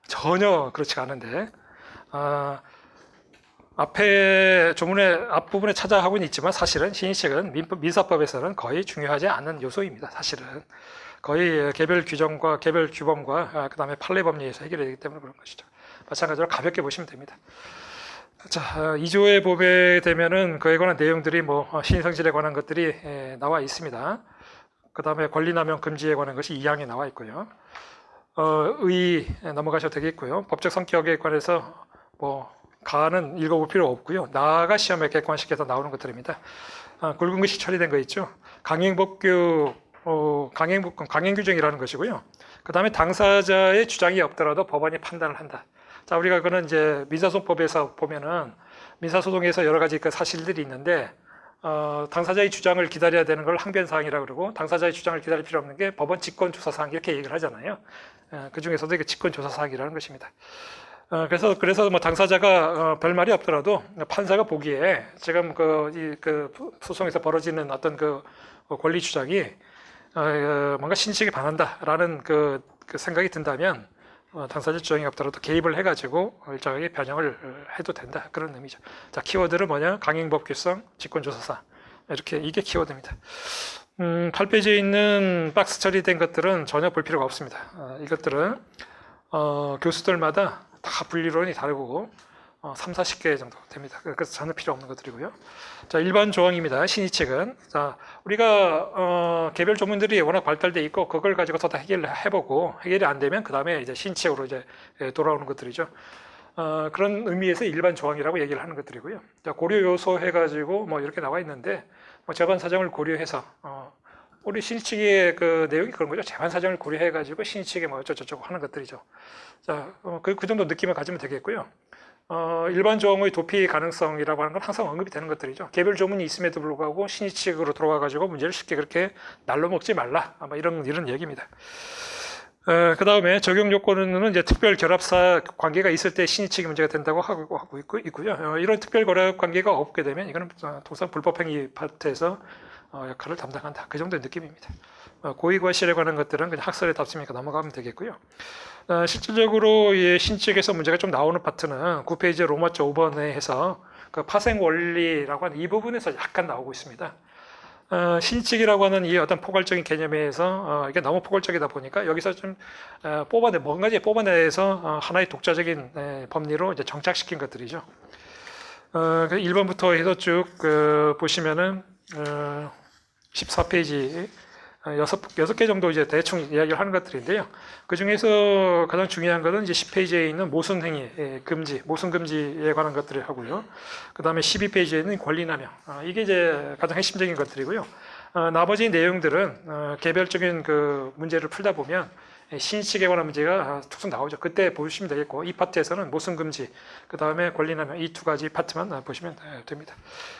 전혀 그렇지 않은데 앞에 조문의 앞부분에 찾아하고는 있지만 사실은 신의책은 민사법에서는 거의 중요하지 않은 요소입니다. 사실은 거의 개별 규정과 개별 규범과 그다음에 판례 법리에서 해결되기 때문에 그런 것이죠. 마찬가지로 가볍게 보시면 됩니다. 자, 2조에 보게 되면은 그에 관한 내용들이 뭐 신성질에 관한 것들이 나와 있습니다. 그 다음에 권리남용 금지에 관한 것이 2항에 나와 있고요. 의 넘어가셔도 되겠고요. 법적 성격에 관해서 뭐 가는 읽어볼 필요 없고요. 나아가 시험에 객관식해서 나오는 것들입니다. 굵은 글씨 처리된 거 있죠. 강행법규, 강행규정이라는 것이고요. 그 다음에 당사자의 주장이 없더라도 법원이 판단을 한다. 자, 우리가 그는 이제 민사소송법에서 보면은 민사소송에서 여러 가지 그 사실들이 있는데 당사자의 주장을 기다려야 되는 걸 항변사항이라고 그러고 당사자의 주장을 기다릴 필요 없는 게 법원 직권조사사항 이렇게 얘기를 하잖아요. 그 중에서도 이게 직권조사사항이라는 것입니다. 그래서 뭐 당사자가 별 말이 없더라도 판사가 보기에 지금 그 소송에서 벌어지는 어떤 그 권리 주장이 뭔가 신식에 반한다라는 그 생각이 든다면 당사자 주장이 없더라도 개입을 해가지고 일정하게 변형을 해도 된다 그런 의미죠. 자, 키워드는 뭐냐? 강행법규성, 직권조사사 이렇게 이게 키워드입니다. 8페이지에 있는 박스 처리된 것들은 전혀 볼 필요가 없습니다. 이것들은 교수들마다 다 분리론이 다르고 3, 40개 정도 됩니다. 그래서 전혀 필요 없는 것들이고요. 자, 일반 조항입니다. 신의책은. 자, 우리가 개별 조문들이 워낙 발달돼 있고 그걸 가지고서 다 해결을 해보고 해결이 안 되면 그 다음에 이제 신의책으로 이제 돌아오는 것들이죠. 그런 의미에서 일반 조항이라고 얘기를 하는 것들이고요. 자, 고려 요소 해가지고 뭐 이렇게 나와 있는데 뭐 재반 사정을 고려해서 우리 신의책의 그 내용이 그런 거죠. 재반 사정을 고려해가지고 신의책에 뭐 어쩌고저쩌고 하는 것들이죠. 자, 그 정도 느낌을 가지면 되겠고요. 일반 조항의 도피 가능성이라고 하는 건 항상 언급이 되는 것들이죠. 개별 조문이 있음에도 불구하고 신의칙으로 들어와가지고 문제를 쉽게 그렇게 날로 먹지 말라. 아마 이런 얘기입니다. 그 다음에 적용 요건은 이제 특별 결합사 관계가 있을 때 신의칙이 문제가 된다고 하고 있고요. 이런 특별 결합 관계가 없게 되면 이거는 통상 불법행위 파트에서 역할을 담당한다. 그 정도의 느낌입니다. 고의과실에 관한 것들은 그냥 학설에 답습이니까 넘어가면 되겠고요. 실질적으로 신칙에서 문제가 좀 나오는 파트는 9페이지 로마자 5번에 해서 그 파생 원리라고 하는 이 부분에서 약간 나오고 있습니다. 신칙이라고 하는 이 어떤 포괄적인 개념에서 이게 너무 포괄적이다 보니까 여기서 좀 뭔가 뽑아내서 하나의 독자적인 법리로 이제 정착시킨 것들이죠. 1번부터 해서 쭉 보시면은 14페이지 여섯 개 정도 이제 대충 이야기를 하는 것들인데요. 그 중에서 가장 중요한 것은 이제 10페이지에 있는 모순행위 금지, 모순 금지에 관한 것들을 하고요. 그 다음에 12페이지에 있는 권리남용. 이게 이제 가장 핵심적인 것들이고요. 나머지 내용들은 개별적인 그 문제를 풀다 보면 신식에 관한 문제가 툭툭 나오죠. 그때 보시면 되겠고 이 파트에서는 모순 금지, 그 다음에 권리남용 이 두 가지 파트만 보시면 됩니다.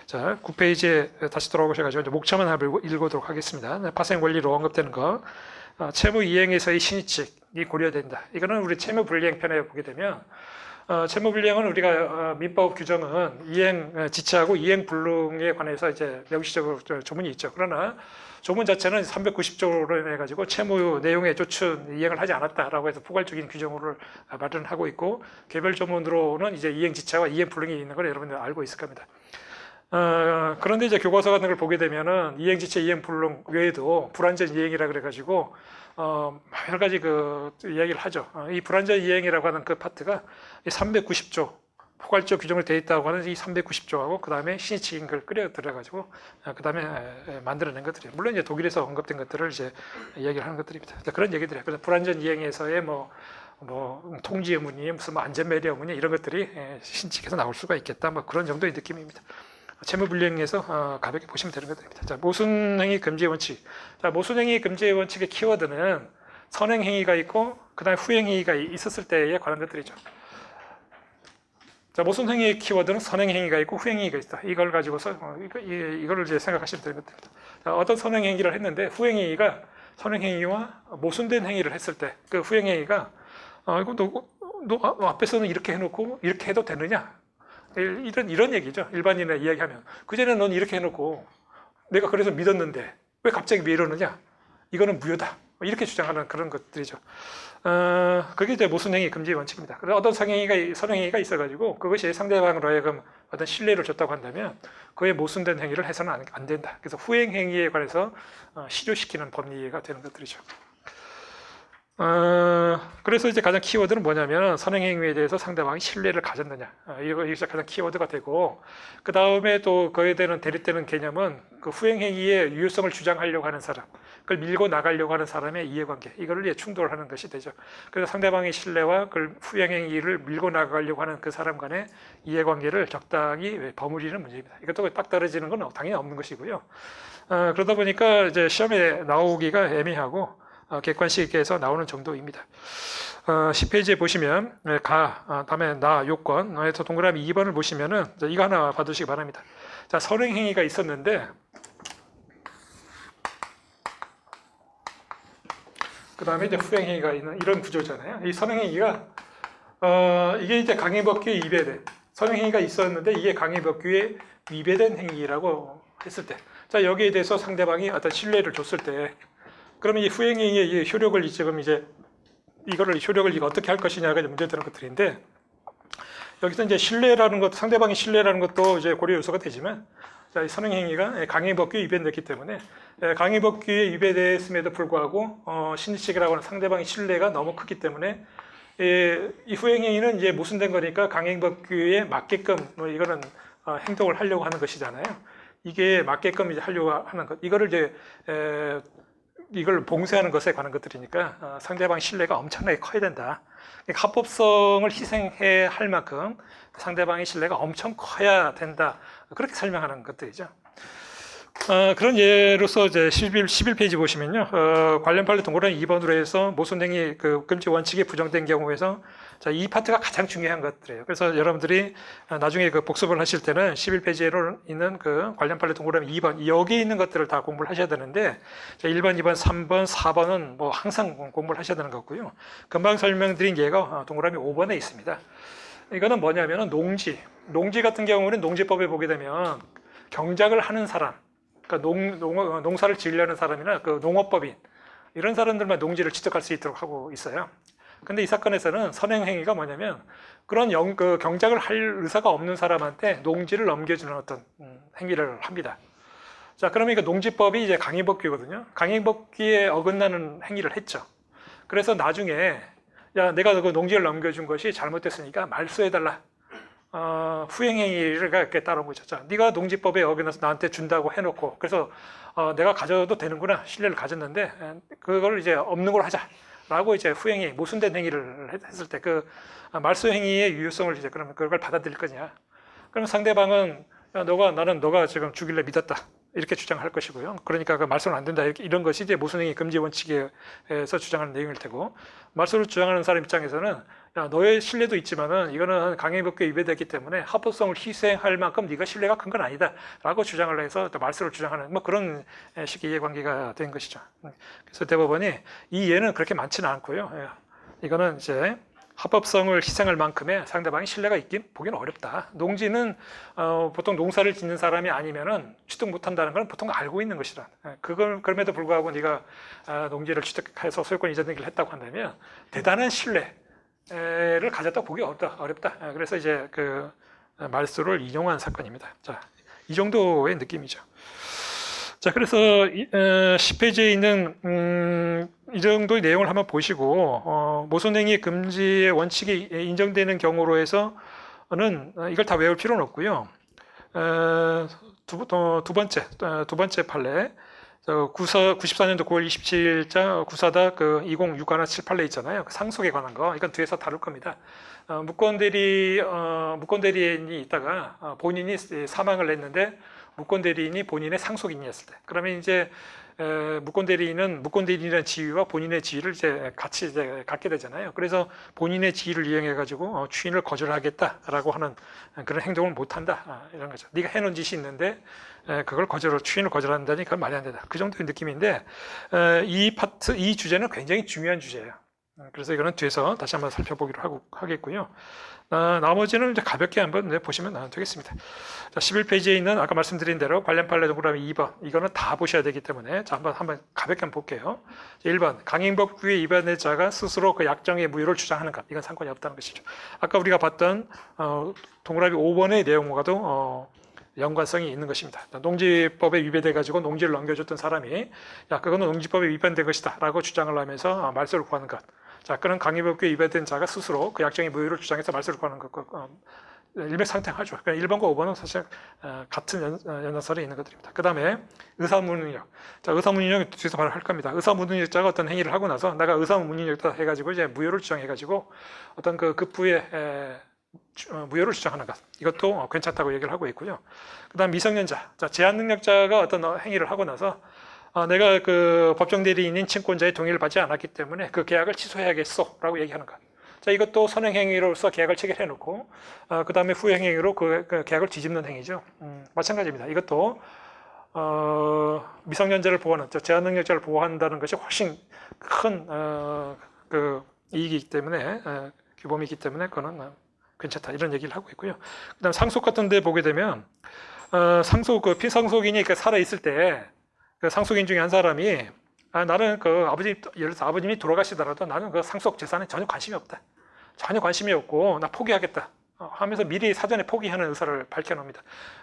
자, 9페이지에 다시 돌아오셔가지고 목차만 읽어보도록 하겠습니다. 파생 원리로 언급되는 거, 채무 이행에서의 신의칙이 고려된다. 이거는 우리 채무 불이행 편에 보게 되면 채무 불이행은 우리가 민법 규정은 이행 지체하고 이행 불능에 관해서 이제 명시적으로 조문이 있죠. 그러나 조문 자체는 390조로 인해 가지고 채무 내용에 조춘 이행을 하지 않았다라고 해서 포괄적인 규정을 마련하고 있고 개별 조문으로는 이제 이행 지체와 이행 불능이 있는 걸 여러분들 알고 있을 겁니다. 그런데 이제 교과서 같은 걸 보게 되면은 이행 지체, 이행 불능 외에도 불완전 이행이라 그래가지고 여러 가지 그 이야기를 하죠. 이 불완전 이행이라고 하는 그 파트가 390조 포괄적 규정을 되어 있다고 하는 이 390조하고 그 다음에 신의칙인 걸 끌어 들여가지고 그 다음에 만들어낸 것들이에요. 물론 이제 독일에서 언급된 것들을 이제 이야기를 하는 것들입니다. 그런 얘기들이에요. 그래서 불완전 이행에서의 뭐 통지 의무니 무슨 뭐 안전매려 의무니 이런 것들이 신칙에서 나올 수가 있겠다. 뭐 그런 정도의 느낌입니다. 채무불이행에서 가볍게 보시면 되는 것들입니다. 자, 모순행위 금지의 원칙. 자, 모순행위 금지의 원칙의 키워드는 선행행위가 있고 그다음에 후행행위가 있었을 때에 관한 것들이죠. 자, 모순행위의 키워드는 선행행위가 있고 후행행위가 있다. 이걸 가지고서 이거를 이제 생각하시면 되는 것들입니다. 자, 어떤 선행행위를 했는데 후행행위가 선행행위와 모순된 행위를 했을 때 그 후행행위가 이거 너 앞에서는 이렇게 해놓고 이렇게 해도 되느냐? 이런 얘기죠. 일반인의 이야기하면 그전에 넌 이렇게 해놓고 내가 그래서 믿었는데 왜 갑자기 왜 이러느냐? 이거는 무효다. 이렇게 주장하는 그런 것들이죠. 그게 이제 모순행위 금지 원칙입니다. 그래서 어떤 선행위가 있어가지고 그것이 상대방으로 하여금 어떤 신뢰를 줬다고 한다면 그의 모순된 행위를 해서는 안 된다. 그래서 후행행위에 관해서 시효시키는 법리가 되는 것들이죠. 그래서 이제 가장 키워드는 뭐냐면 선행행위에 대해서 상대방이 신뢰를 가졌느냐. 이게 가장 키워드가 되고, 그 다음에 또 그에 대한 대립되는 개념은 그 후행행위의 유효성을 주장하려고 하는 사람, 그걸 밀고 나가려고 하는 사람의 이해관계, 이거를 충돌하는 것이 되죠. 그래서 상대방의 신뢰와 그 후행행위를 밀고 나가려고 하는 그 사람 간의 이해관계를 적당히 버무리는 문제입니다. 이것도 딱 떨어지는 건 당연히 없는 것이고요. 그러다 보니까 이제 시험에 나오기가 애매하고, 객관식에서 나오는 정도입니다. 10페이지에 보시면 다음에 나 요건에서 동그라미 2번을 보시면은 이거 하나 봐두시기 바랍니다. 자, 선행행위가 있었는데 그 다음에 이제 후행행위가 있는 이런 구조잖아요. 이 선행행위가 이게 이제 강행법규에 위배된 선행행위가 있었는데 이게 강행법규에 위배된 행위라고 했을 때, 자 여기에 대해서 상대방이 어떤 신뢰를 줬을 때. 그러면 이 후행행위의 효력을 지금 이제 효력을 어떻게 할 것이냐가 문제되는 것들인데, 여기서 이제 신뢰라는 것, 상대방의 신뢰라는 것도 이제 고려 요소가 되지만, 자, 이 선행행위가 강행법규에 위배됐기 때문에 강행법규에 위배됐음에도 불구하고 신의식이라고 하는 상대방의 신뢰가 너무 크기 때문에 이 후행행위는 이제 모순된 거니까 강행법규에 맞게끔 이거는 행동을 하려고 하는 것이잖아요. 이게 맞게끔 이제 하려고 하는 것, 이걸 봉쇄하는 것에 관한 것들이니까 상대방 신뢰가 엄청나게 커야 된다. 합법성을 희생해야 할 만큼 상대방의 신뢰가 엄청 커야 된다. 그렇게 설명하는 것들이죠. 그런 예로서 이제 11페이지 보시면요. 관련 판례 동그라미 2번으로 해서 모순행위 그 금지 원칙이 부정된 경우에서 자, 이 파트가 가장 중요한 것들이에요. 그래서 여러분들이 나중에 그 복습을 하실 때는 11페이지에 있는 그 관련 판례 동그라미 2번, 여기 있는 것들을 다 공부를 하셔야 되는데, 자, 1번, 2번, 3번, 4번은 뭐 항상 공부를 하셔야 되는 거고요. 금방 설명드린 예가 동그라미 5번에 있습니다. 이거는 뭐냐면은 농지 같은 경우는 농지법에 보게 되면 경작을 하는 사람, 그러니까 농사를 지으려는 사람이나 그 농업법인, 이런 사람들만 농지를 취득할 수 있도록 하고 있어요. 근데 이 사건에서는 선행행위가 뭐냐면 그런 그 경작을 할 의사가 없는 사람한테 농지를 넘겨주는 어떤 행위를 합니다. 자, 그러면 이거 농지법이 이제 강행법규거든요. 강행법규에 어긋나는 행위를 했죠. 그래서 나중에 야, 내가 그 농지를 넘겨준 것이 잘못됐으니까 말소해달라. 후행행위가 이렇게 따라온 거죠. 자, 네가 농지법에 어긋나서 나한테 준다고 해놓고 그래서 내가 가져도 되는구나, 신뢰를 가졌는데 그걸 이제 없는 걸로 하자. 라고 이제 후행이 모순된 행위를 했을 때 그 말소 행위의 유효성을 이제 그러면 그걸 받아들일 거냐? 그러면 상대방은 야, 나는 너가 지금 주길래 믿었다 이렇게 주장할 것이고요. 그러니까 그 말소는 안 된다 이런 것이 이제 모순행위 금지 원칙에서 주장하는 내용일 테고, 말소를 주장하는 사람 입장에서는 야, 너의 신뢰도 있지만은 이거는 강행법규에 위배되기 때문에 합법성을 희생할 만큼 네가 신뢰가 큰 건 아니다라고 주장을 해서 또 말소를 주장하는 뭐 그런 식의 이해관계가 된 것이죠. 그래서 대법원이 이 예는 그렇게 많지는 않고요. 이거는 이제 합법성을 희생할 만큼의 상대방이 신뢰가 있긴 보기는 어렵다. 농지는 보통 농사를 짓는 사람이 아니면은 취득 못한다는 건 보통 알고 있는 것이라. 그럼에도 불구하고 네가 농지를 취득해서 소유권 이전 등기를 했다고 한다면 대단한 신뢰를 가졌다고 보기 어렵다. 그래서 이제 그 말소를 인용한 사건입니다. 자, 이 정도의 느낌이죠. 자, 그래서 10페이지에 있는 이 정도의 내용을 한번 보시고 모순행위 금지의 원칙이 인정되는 경우로 해서는 이걸 다 외울 필요는 없고요. 두 번째 판례 94년도 9월 27일자 구사다 그 206178례 있잖아요. 그 상속에 관한 거, 이건 뒤에서 다룰 겁니다. 무권 대리인이 있다가 본인이 사망을 했는데 무권 대리인이 본인의 상속인이었을 때, 그러면 이제 무권 대리인이라는 지위와 본인의 지위를 이제 같이 이제 갖게 되잖아요. 그래서 본인의 지위를 이용해 가지고 추인을 거절하겠다라고 하는 그런 행동을 못 한다, 이런 거죠. 네가 해놓은 짓이 있는데 그걸 추인을 거절한다니 그건 말이 안 된다. 그 정도의 느낌인데 이 주제는 굉장히 중요한 주제예요. 그래서 이거는 뒤에서 다시 한번 살펴보기로 하겠고요. 나머지는 이제 가볍게 한번 보시면 되겠습니다. 자, 11페이지에 있는 아까 말씀드린 대로 관련 판례 동그라미 2번 이거는 다 보셔야 되기 때문에 자, 한번 가볍게 한번 볼게요. 1번 강행법규에 위반된 자가 스스로 그 약정의 무효를 주장하는 것 이건 상관이 없다는 것이죠. 아까 우리가 봤던 동그라미 5번의 내용과도 연관성이 있는 것입니다. 농지법에 위배돼 가지고 농지를 넘겨줬던 사람이 야 그거는 농지법에 위반된 것이다 라고 주장을 하면서 말소를 구하는 것. 자, 그런 강행법규에 위배된 자가 스스로 그 약정의 무효를 주장해서 말소를 구하는 것 일맥상통하죠. 그러니까 1번과 5번은 사실 같은 연관설에 있는 것들입니다. 그 다음에 의사무능력. 자, 의사무능력 뒤에서 바로 할 겁니다. 의사무능력자가 어떤 행위를 하고 나서 내가 의사무능력자 해가지고 이제 무효를 주장해가지고 어떤 그 급부의 무효를 주장하는 것 이것도 괜찮다고 얘기를 하고 있고요. 그다음 미성년자, 자 제한능력자가 어떤 행위를 하고 나서 내가 그 법정 대리인인 친권자의 동의를 받지 않았기 때문에 그 계약을 취소해야겠어라고 얘기하는 것. 자 이것도 선행행위로서 계약을 체결해 놓고 그다음에 후행행위로 그 계약을 뒤집는 행위죠. 마찬가지입니다. 이것도 미성년자를 보호하는, 제한능력자를 보호한다는 것이 훨씬 큰 그 이익이기 때문에 규범이기 때문에 그거는 괜찮다 이런 얘기를 하고 있고요. 그다음 상속 같은 데 보게 되면 상속 그 피상속인이 살아 있을 때 그 상속인 중에 한 사람이 나는 그 아버지 예를 들어서 아버님이 돌아가시더라도 나는 그 상속 재산에 전혀 관심이 없다. 전혀 관심이 없고 나 포기하겠다 하면서 미리 사전에 포기하는 의사를 밝혀놓습니다.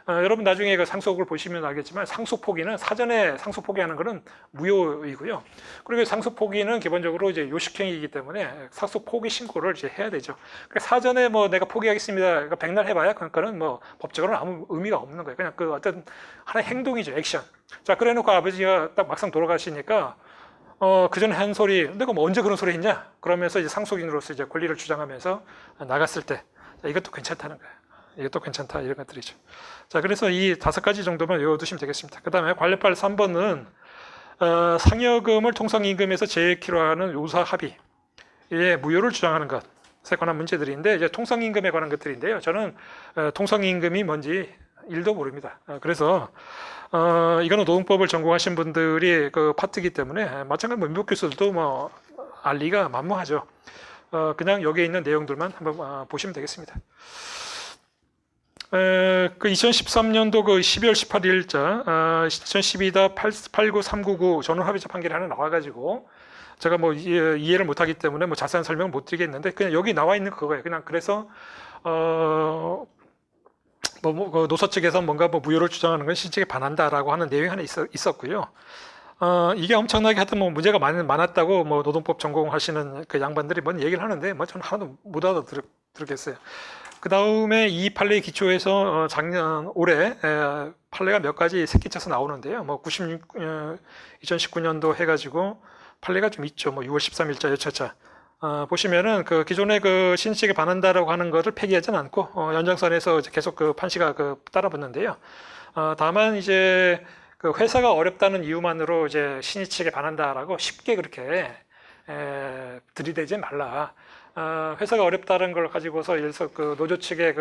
여러분 나중에 그 상속을 보시면 알겠지만 상속 포기는 사전에 상속 포기하는 것은 무효이고요. 그리고 상속 포기는 기본적으로 이제 요식행위이기 때문에 상속 포기 신고를 이제 해야 되죠. 그러니까 사전에 뭐 내가 포기하겠습니다. 그러니까 백날 해봐야 그거는 뭐 법적으로는 아무 의미가 없는 거예요. 그냥 그 어떤 하나의 행동이죠, 액션. 자, 그래놓고 아버지가 딱 막상 돌아가시니까 그 전에 한 소리, 내가 뭐 언제 그런 소리 했냐? 그러면서 이제 상속인으로서 이제 권리를 주장하면서 나갔을 때. 이것도 괜찮다는 거예요. 이것도 괜찮다 이런 것들이죠. 자, 그래서 이 5가지 정도만 외워두시면 되겠습니다. 그 다음에 관련판 3번은 상여금을 통상임금에서 제외키로 하는 요사 합의의 무효를 주장하는 것에 관한 문제들인데 이제 통상임금에 관한 것들인데요. 저는 통상임금이 뭔지 1도 모릅니다. 그래서 이거는 노동법을 전공하신 분들이 그 파트이기 때문에 마찬가지로 민법 교수들도 뭐 알 리가 만무하죠. 그냥 여기에 있는 내용들만 한번 보시면 되겠습니다. 그 2013년도 그 12월 18일자 2012-89399 전원합의체 판결이 하나 나와가지고 제가 뭐 이해를 못하기 때문에 뭐 자세한 설명을 못 드리겠는데 그냥 여기 나와 있는 그거예요. 그냥 그래서 그 노사 측에서 뭔가 뭐 무효를 주장하는 건 실질에 반한다라고 하는 내용이 하나 있었고요. 이게 엄청나게 하여튼 뭐 문제가 많았다고 뭐 노동법 전공하시는 그 양반들이 뭔 얘기를 하는데 뭐 저는 하나도 못 알아들었겠어요. 그 다음에 이 판례 기초에서 올해 판례가 몇 가지 새끼쳐서 나오는데요. 뭐 2019년도 해가지고 판례가 좀 있죠. 뭐 6월 13일자 여차차. 보시면은 그 기존의 그 신식에 반한다라고 하는 것을 폐기하지는 않고 연장선에서 계속 그 판시가 따라붙는데요. 다만 이제 그 회사가 어렵다는 이유만으로 이제 신의칙에 반한다라고 쉽게 그렇게 들이대지 말라. 회사가 어렵다는 걸 가지고서 예를 들어서 그 노조 측의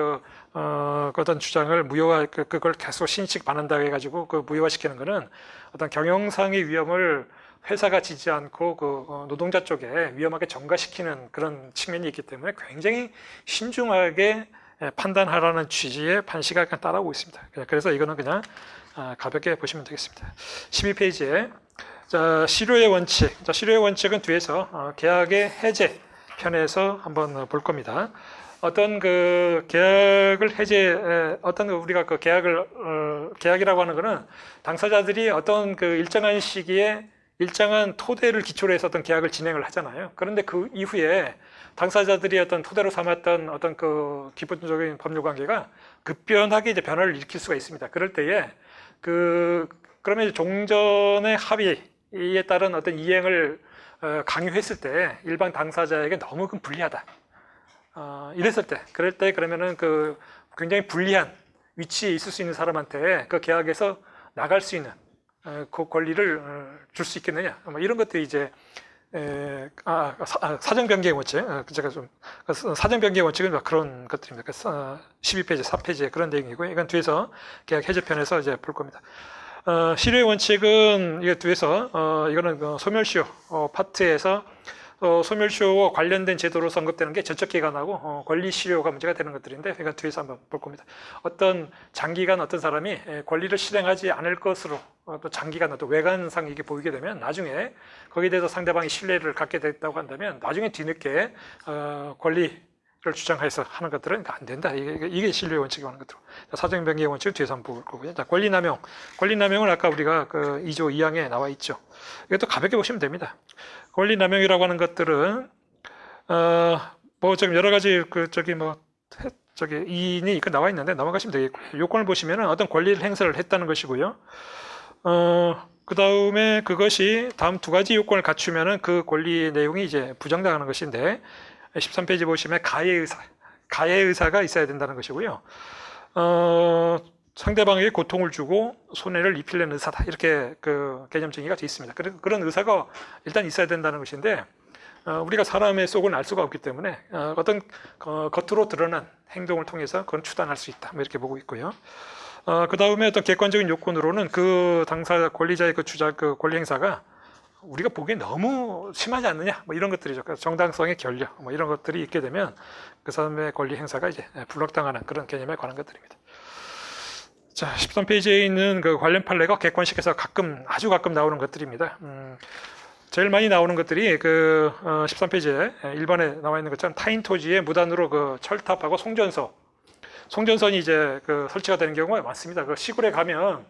어떤 주장을 무효화, 그걸 계속 신의칙 반한다 해가지고 그 무효화시키는 거는 어떤 경영상의 위험을 회사가 지지 않고 그 노동자 쪽에 위험하게 전가시키는 그런 측면이 있기 때문에 굉장히 신중하게 판단하라는 취지의 판시가 그냥 따라오고 있습니다. 그래서 이거는 그냥 가볍게 보시면 되겠습니다. 12페이지에 자, 실효의 원칙. 자, 실효의 원칙은 뒤에서 계약의 해제 편에서 한번 볼 겁니다. 어떤 그 계약을 어떤 우리가 그 계약이라고 하는 거는 당사자들이 어떤 그 일정한 시기에 일정한 토대를 기초로 해서 어떤 계약을 진행을 하잖아요. 그런데 그 이후에 당사자들이 어떤 토대로 삼았던 어떤 그 기본적인 법률 관계가 급변하게 이제 변화를 일으킬 수가 있습니다. 그럴 때에 그러면 종전의 합의에 따른 어떤 이행을 강요했을 때 일반 당사자에게 너무 불리하다. 그럴 때 그러면은 그 굉장히 불리한 위치에 있을 수 있는 사람한테 그 계약에서 나갈 수 있는 그 권리를 줄 수 있겠느냐. 뭐 이런 것들이 이제 사정 변경 원칙. 제가 좀 사정 변경 원칙은 그런 것들입니다. 12페이지, 4페이지에 그런 내용이고요. 이건 뒤에서 계약 해제편에서 이제 볼 겁니다. 실효의 원칙은 이게 뒤에서 이거는 소멸시효 파트에서 소멸시효와 관련된 제도로서 언급되는 게 전적기간하고 권리실효가 문제가 되는 것들인데, 그러니까 뒤에서 한번 볼 겁니다. 어떤 장기간 어떤 사람이 권리를 실행하지 않을 것으로 또 장기간 어떤 외관상 이게 보이게 되면 나중에 거기에 대해서 상대방이 신뢰를 갖게 됐다고 한다면 나중에 뒤늦게 권리를 주장해서 하는 것들은 안 된다. 이게 신뢰 원칙이 하는 것들. 사정 변경의 원칙을 뒤에서 한번 볼 거고요. 자, 권리남용. 권리남용은 아까 우리가 그 2조 2항에 나와 있죠. 이것도 가볍게 보시면 됩니다. 권리남용이라고 하는 것들은 뭐 좀 여러 가지 이인이 나와 있는데 넘어가시면 되겠고요. 요건을 보시면은 어떤 권리를 행사를 했다는 것이고요. 그 다음에 그것이 다음 두 가지 요건을 갖추면은 그 권리의 내용이 이제 부정당하는 것인데, 13페이지 보시면 가해 의사가 있어야 된다는 것이고요. 상대방에게 고통을 주고 손해를 입히려는 의사다, 이렇게 그 개념 정의가 되어 있습니다. 그런 의사가 일단 있어야 된다는 것인데, 우리가 사람의 속을 알 수가 없기 때문에 어떤 겉으로 드러난 행동을 통해서 그건 추단할 수 있다, 뭐 이렇게 보고 있고요. 그 다음에 어떤 객관적인 요건으로는 그 당사 권리자의 그 권리 행사가 우리가 보기에 너무 심하지 않느냐, 뭐 이런 것들이죠. 정당성의 결여, 뭐 이런 것들이 있게 되면 그 사람의 권리 행사가 이제 불락당하는 그런 개념에 관한 것들입니다. 자, 13페이지에 있는 그 관련 판례가 객관식에서 아주 가끔 나오는 것들입니다. 제일 많이 나오는 것들이 그 13페이지에 1번에 나와 있는 것처럼 타인 토지에 무단으로 그 철탑하고 송전선이 이제 그 설치가 되는 경우가 많습니다. 그 시골에 가면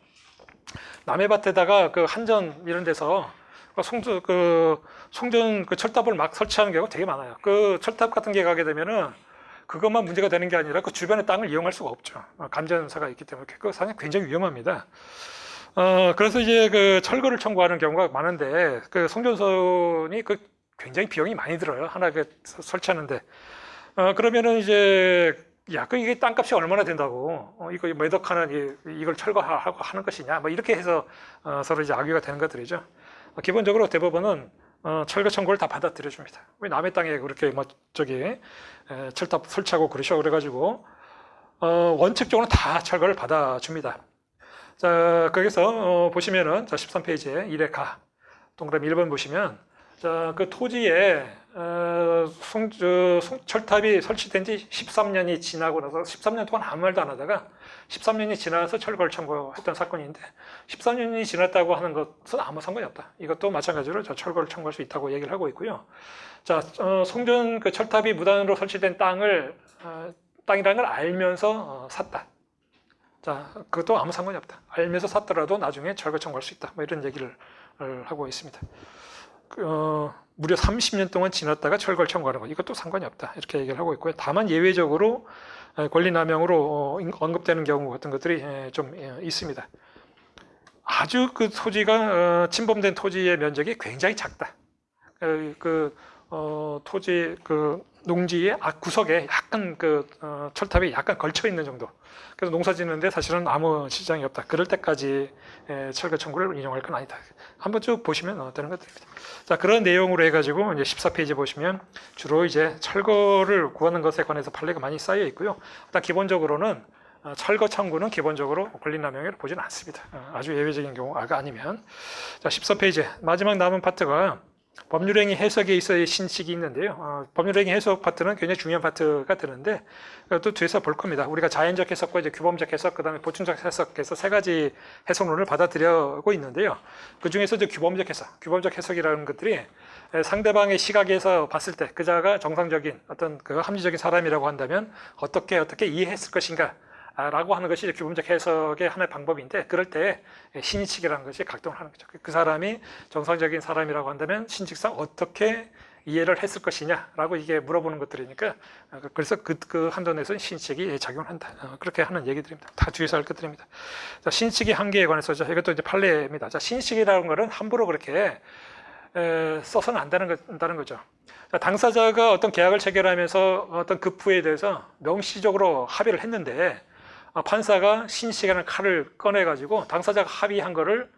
남의 밭에다가 그 한전 이런 데서 송전 그 철탑을 막 설치하는 경우가 되게 많아요. 그 철탑 같은 게 가게 되면은 그것만 문제가 되는 게 아니라 그 주변의 땅을 이용할 수가 없죠. 감전사가 있기 때문에 그거 상당히 굉장히 위험합니다. 그래서 이제 그 철거를 청구하는 경우가 많은데, 그 송전선이 그 굉장히 비용이 많이 들어요. 하나 그 설치하는데. 그러면은 이제 이게 땅값이 얼마나 된다고, 이거 몇 억 하는 이걸 철거하고 하는 것이냐, 뭐 이렇게 해서 서로 이제 악유가 되는 것들이죠. 기본적으로 대법원은 철거 청구를 다 받아들여 줍니다. 왜 남의 땅에 그렇게 철탑 설치하고 그러셔, 그래가지고 원칙적으로 다 철거를 받아줍니다. 자, 거기서 보시면은 자 13페이지에 1의 가 동그라미 1번 보시면, 자, 그 토지에 철탑이 설치된 지 13년이 지나고 나서 13년 동안 아무 말도 안 하다가 13년이 지나서 철거를 청구했던 사건인데, 13년이 지났다고 하는 것은 아무 상관이 없다. 이것도 마찬가지로 철거를 청구할 수 있다고 얘기를 하고 있고요. 자, 송전 그 철탑이 무단으로 설치된 땅이라는 걸 알면서 샀다. 자, 그것도 아무 상관이 없다. 알면서 샀더라도 나중에 철거 청구할 수 있다. 뭐 이런 얘기를 하고 있습니다. 무려 30년 동안 지났다가 철거를 청구하는 것, 이것도 상관이 없다, 이렇게 얘기를 하고 있고요. 다만 예외적으로 권리남용으로 언급되는 경우 같은 것들이 좀 있습니다. 아주 그 토지가 침범된 토지의 면적이 굉장히 작다. 토지 농지의 구석에 약간 철탑이 약간 걸쳐 있는 정도. 그래서 농사 짓는데 사실은 아무 지장이 없다. 그럴 때까지 철거 청구를 인용할 건 아니다. 한번 쭉 보시면 되는 것들입니다. 자, 그런 내용으로 해가지고 이제 14페이지 보시면 주로 이제 철거를 구하는 것에 관해서 판례가 많이 쌓여 있고요. 일단 기본적으로는 철거 청구는 기본적으로 권리남용을 보지는 않습니다. 아주 예외적인 경우가 아니면. 자, 14페이지 마지막 남은 파트가 법률행위 해석에 있어의 신식이 있는데요. 법률행위 해석 파트는 굉장히 중요한 파트가 되는데, 또 뒤에서 볼 겁니다. 우리가 자연적 해석과 이제 규범적 해석, 그 다음에 보충적 해석에서 세 가지 해석론을 받아들여고 있는데요. 그 중에서 이제 규범적 해석이라는 것들이 상대방의 시각에서 봤을 때 그자가 정상적인 어떤 그 합리적인 사람이라고 한다면 어떻게 이해했을 것인가 라고 하는 것이 규범적 해석의 하나의 방법인데, 그럴 때 신의칙이라는 것이 각동을 하는 거죠. 그 사람이 정상적인 사람이라고 한다면 신칙상 어떻게 이해를 했을 것이냐라고 이게 물어보는 것들이니까, 그래서 그 한도에서는 신의칙이 작용을 한다, 그렇게 하는 얘기들입니다. 다 뒤에서 할 것들입니다. 자, 신의칙의 한계에 관해서 이것도 이제 판례입니다. 자, 신의칙이라는 것은 함부로 그렇게 써서는 안 된다는 거죠. 자, 당사자가 어떤 계약을 체결하면서 어떤 급부에 대해서 명시적으로 합의를 했는데, 판사가 신식이라는 칼을 꺼내가지고 당사자가 합의한 거를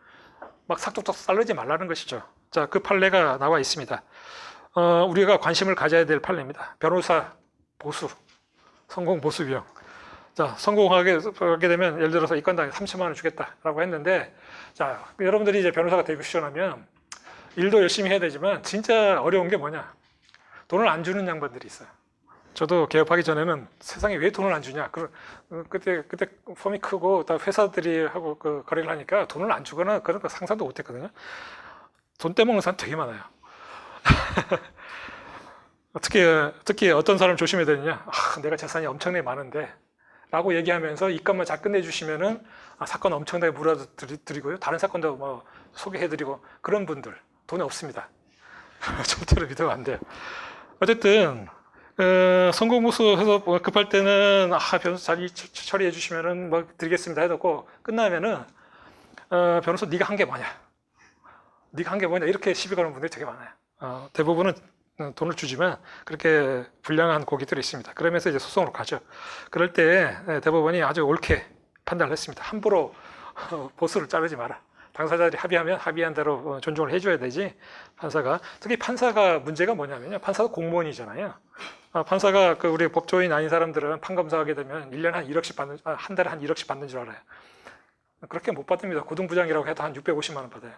막 삭둑삭 자르지 말라는 것이죠. 자, 그 판례가 나와 있습니다. 우리가 관심을 가져야 될 판례입니다. 변호사 보수, 성공 보수 비용. 자, 성공하게 되면 예를 들어서 이 건당 3천만 원 주겠다라고 했는데, 자, 여러분들이 이제 변호사가 되고 시작하면 일도 열심히 해야 되지만 진짜 어려운 게 뭐냐? 돈을 안 주는 양반들이 있어요. 저도 개업하기 전에는 세상에 왜 돈을 안 주냐. 그때 펌이 크고 다 회사들이 하고 그 거래를 하니까 돈을 안 주거나 그런 거 상상도 못 했거든요. 돈 떼먹는 사람 되게 많아요. 특히 어떤 사람 조심해야 되느냐. 내가 재산이 엄청나게 많은데 라고 얘기하면서 입값만 잘 끝내주시면은 사건 엄청나게 물어드리고요. 다른 사건도 뭐 소개해드리고 그런 분들 돈이 없습니다. 절대로 믿으면 안 돼요. 어쨌든 성공보수해서 급할 때는 변호사 잘 처리해 주시면은 뭐 드리겠습니다 해놓고 끝나면은 변호사 네가 한 게 뭐냐, 네가 한 게 뭐냐 이렇게 시비 거는 분들이 되게 많아요. 대부분은 돈을 주지만 그렇게 불량한 고객들이 있습니다. 그러면서 이제 소송으로 가죠. 그럴 때 대법원이 아주 옳게 판단을 했습니다. 함부로 보수를 자르지 마라. 당사자들이 합의하면 합의한 대로 존중을 해줘야 되지. 판사가 특히 판사가 문제가 뭐냐면요. 판사가 공무원이잖아요. 판사가 우리 법조인 아닌 사람들은 판검사하게 되면 1년에 한 1억씩 받는, 한 달에 한 1억씩 받는 줄 알아요. 그렇게 못 받습니다. 고등부장이라고 해도 한 650만 원 받아요.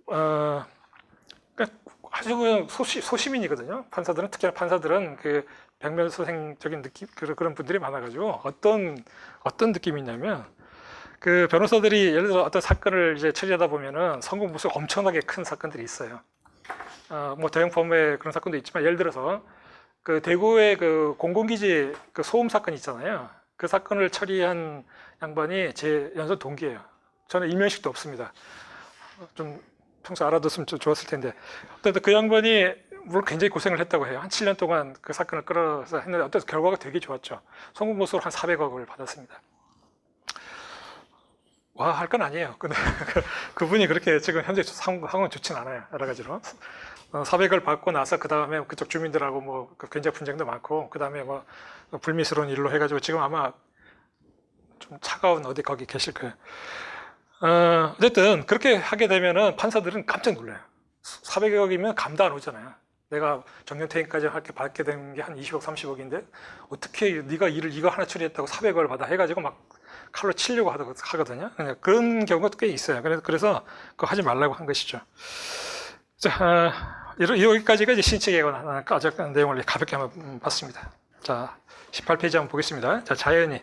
그러니까 아주 그냥 소시민이거든요. 판사들은 특히나 판사들은 그 백면소생적인 느낌 그런 분들이 많아가지고 어떤 느낌이냐면 그 변호사들이 예를 들어 어떤 사건을 이제 처리하다 보면은 성공보수가 엄청나게 큰 사건들이 있어요. 뭐 대형 범죄 그런 사건도 있지만 예를 들어서 그 대구의 그 공공기지 그 소음 사건 있잖아요. 그 사건을 처리한 양반이 제 연수 동기예요. 저는 일면식도 없습니다. 좀 평소 알아뒀으면 좀 좋았을 텐데. 어쨌든 그 양반이 물론 굉장히 고생을 했다고 해요. 한 7년 동안 그 사건을 끌어서 했는데 어떤 결과가 되게 좋았죠. 성공보수로 한 400억을 받았습니다. 와, 할 건 아니에요. 근데 그분이 그렇게 지금 현재 상황은 좋진 않아요. 여러 가지로. 400을 받고 나서 그 다음에 그쪽 주민들하고 뭐 굉장히 분쟁도 많고 그 다음에 뭐 불미스러운 일로 해가지고 지금 아마 좀 차가운 어디 거기 계실 거예요. 어쨌든 그렇게 하게 되면은 판사들은 깜짝 놀라요. 400억이면 감도 안 오잖아요. 내가 정년퇴임까지 받게 된 게 한 20억, 30억인데 어떻게 네가 일을 이거 하나 처리했다고 400억을 받아 해가지고 막 칼로 치려고 하거든요. 그런 경우가 꽤 있어요. 그래서 그거 하지 말라고 한 것이죠. 자, 여기까지가 이제 신책에 관한 내용을 가볍게 한번 봤습니다. 자, 18페이지 한번 보겠습니다. 자, 자연이.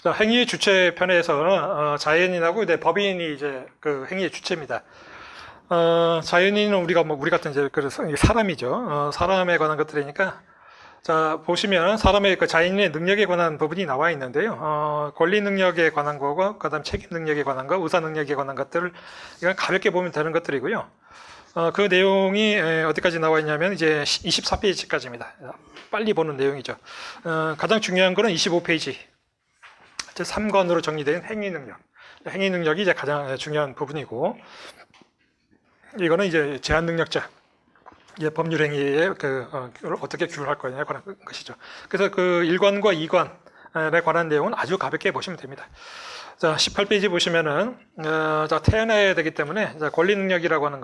자, 행위의 주체 편에서 자연인하고 이제 법인이 이제 그 행위의 주체입니다. 자연인은 우리 같은 이제 그래서 사람이죠. 사람에 관한 것들이니까. 자, 보시면 사람의 그 자연인의 능력에 관한 부분이 나와 있는데요. 권리 능력에 관한 거고, 그다음 책임 능력에 관한 거, 의사 능력에 관한 것들을 이건 가볍게 보면 되는 것들이고요. 그 내용이 어디까지 나와 있냐면 이제 24페이지까지입니다. 빨리 보는 내용이죠. 가장 중요한 거는 25페이지. 3권으로 정리된 행위 능력. 행위 능력이 이제 가장 중요한 부분이고, 이거는 이제 제한 능력자. 법률 행위에 어떻게 규율할 거냐에 관한 것이죠. 그래서 그 1관과 2관에 관한 내용은 아주 가볍게 보시면 됩니다. 자, 18페이지 보시면은, 자, 태어나야 되기 때문에, 자, 권리 능력이라고 하는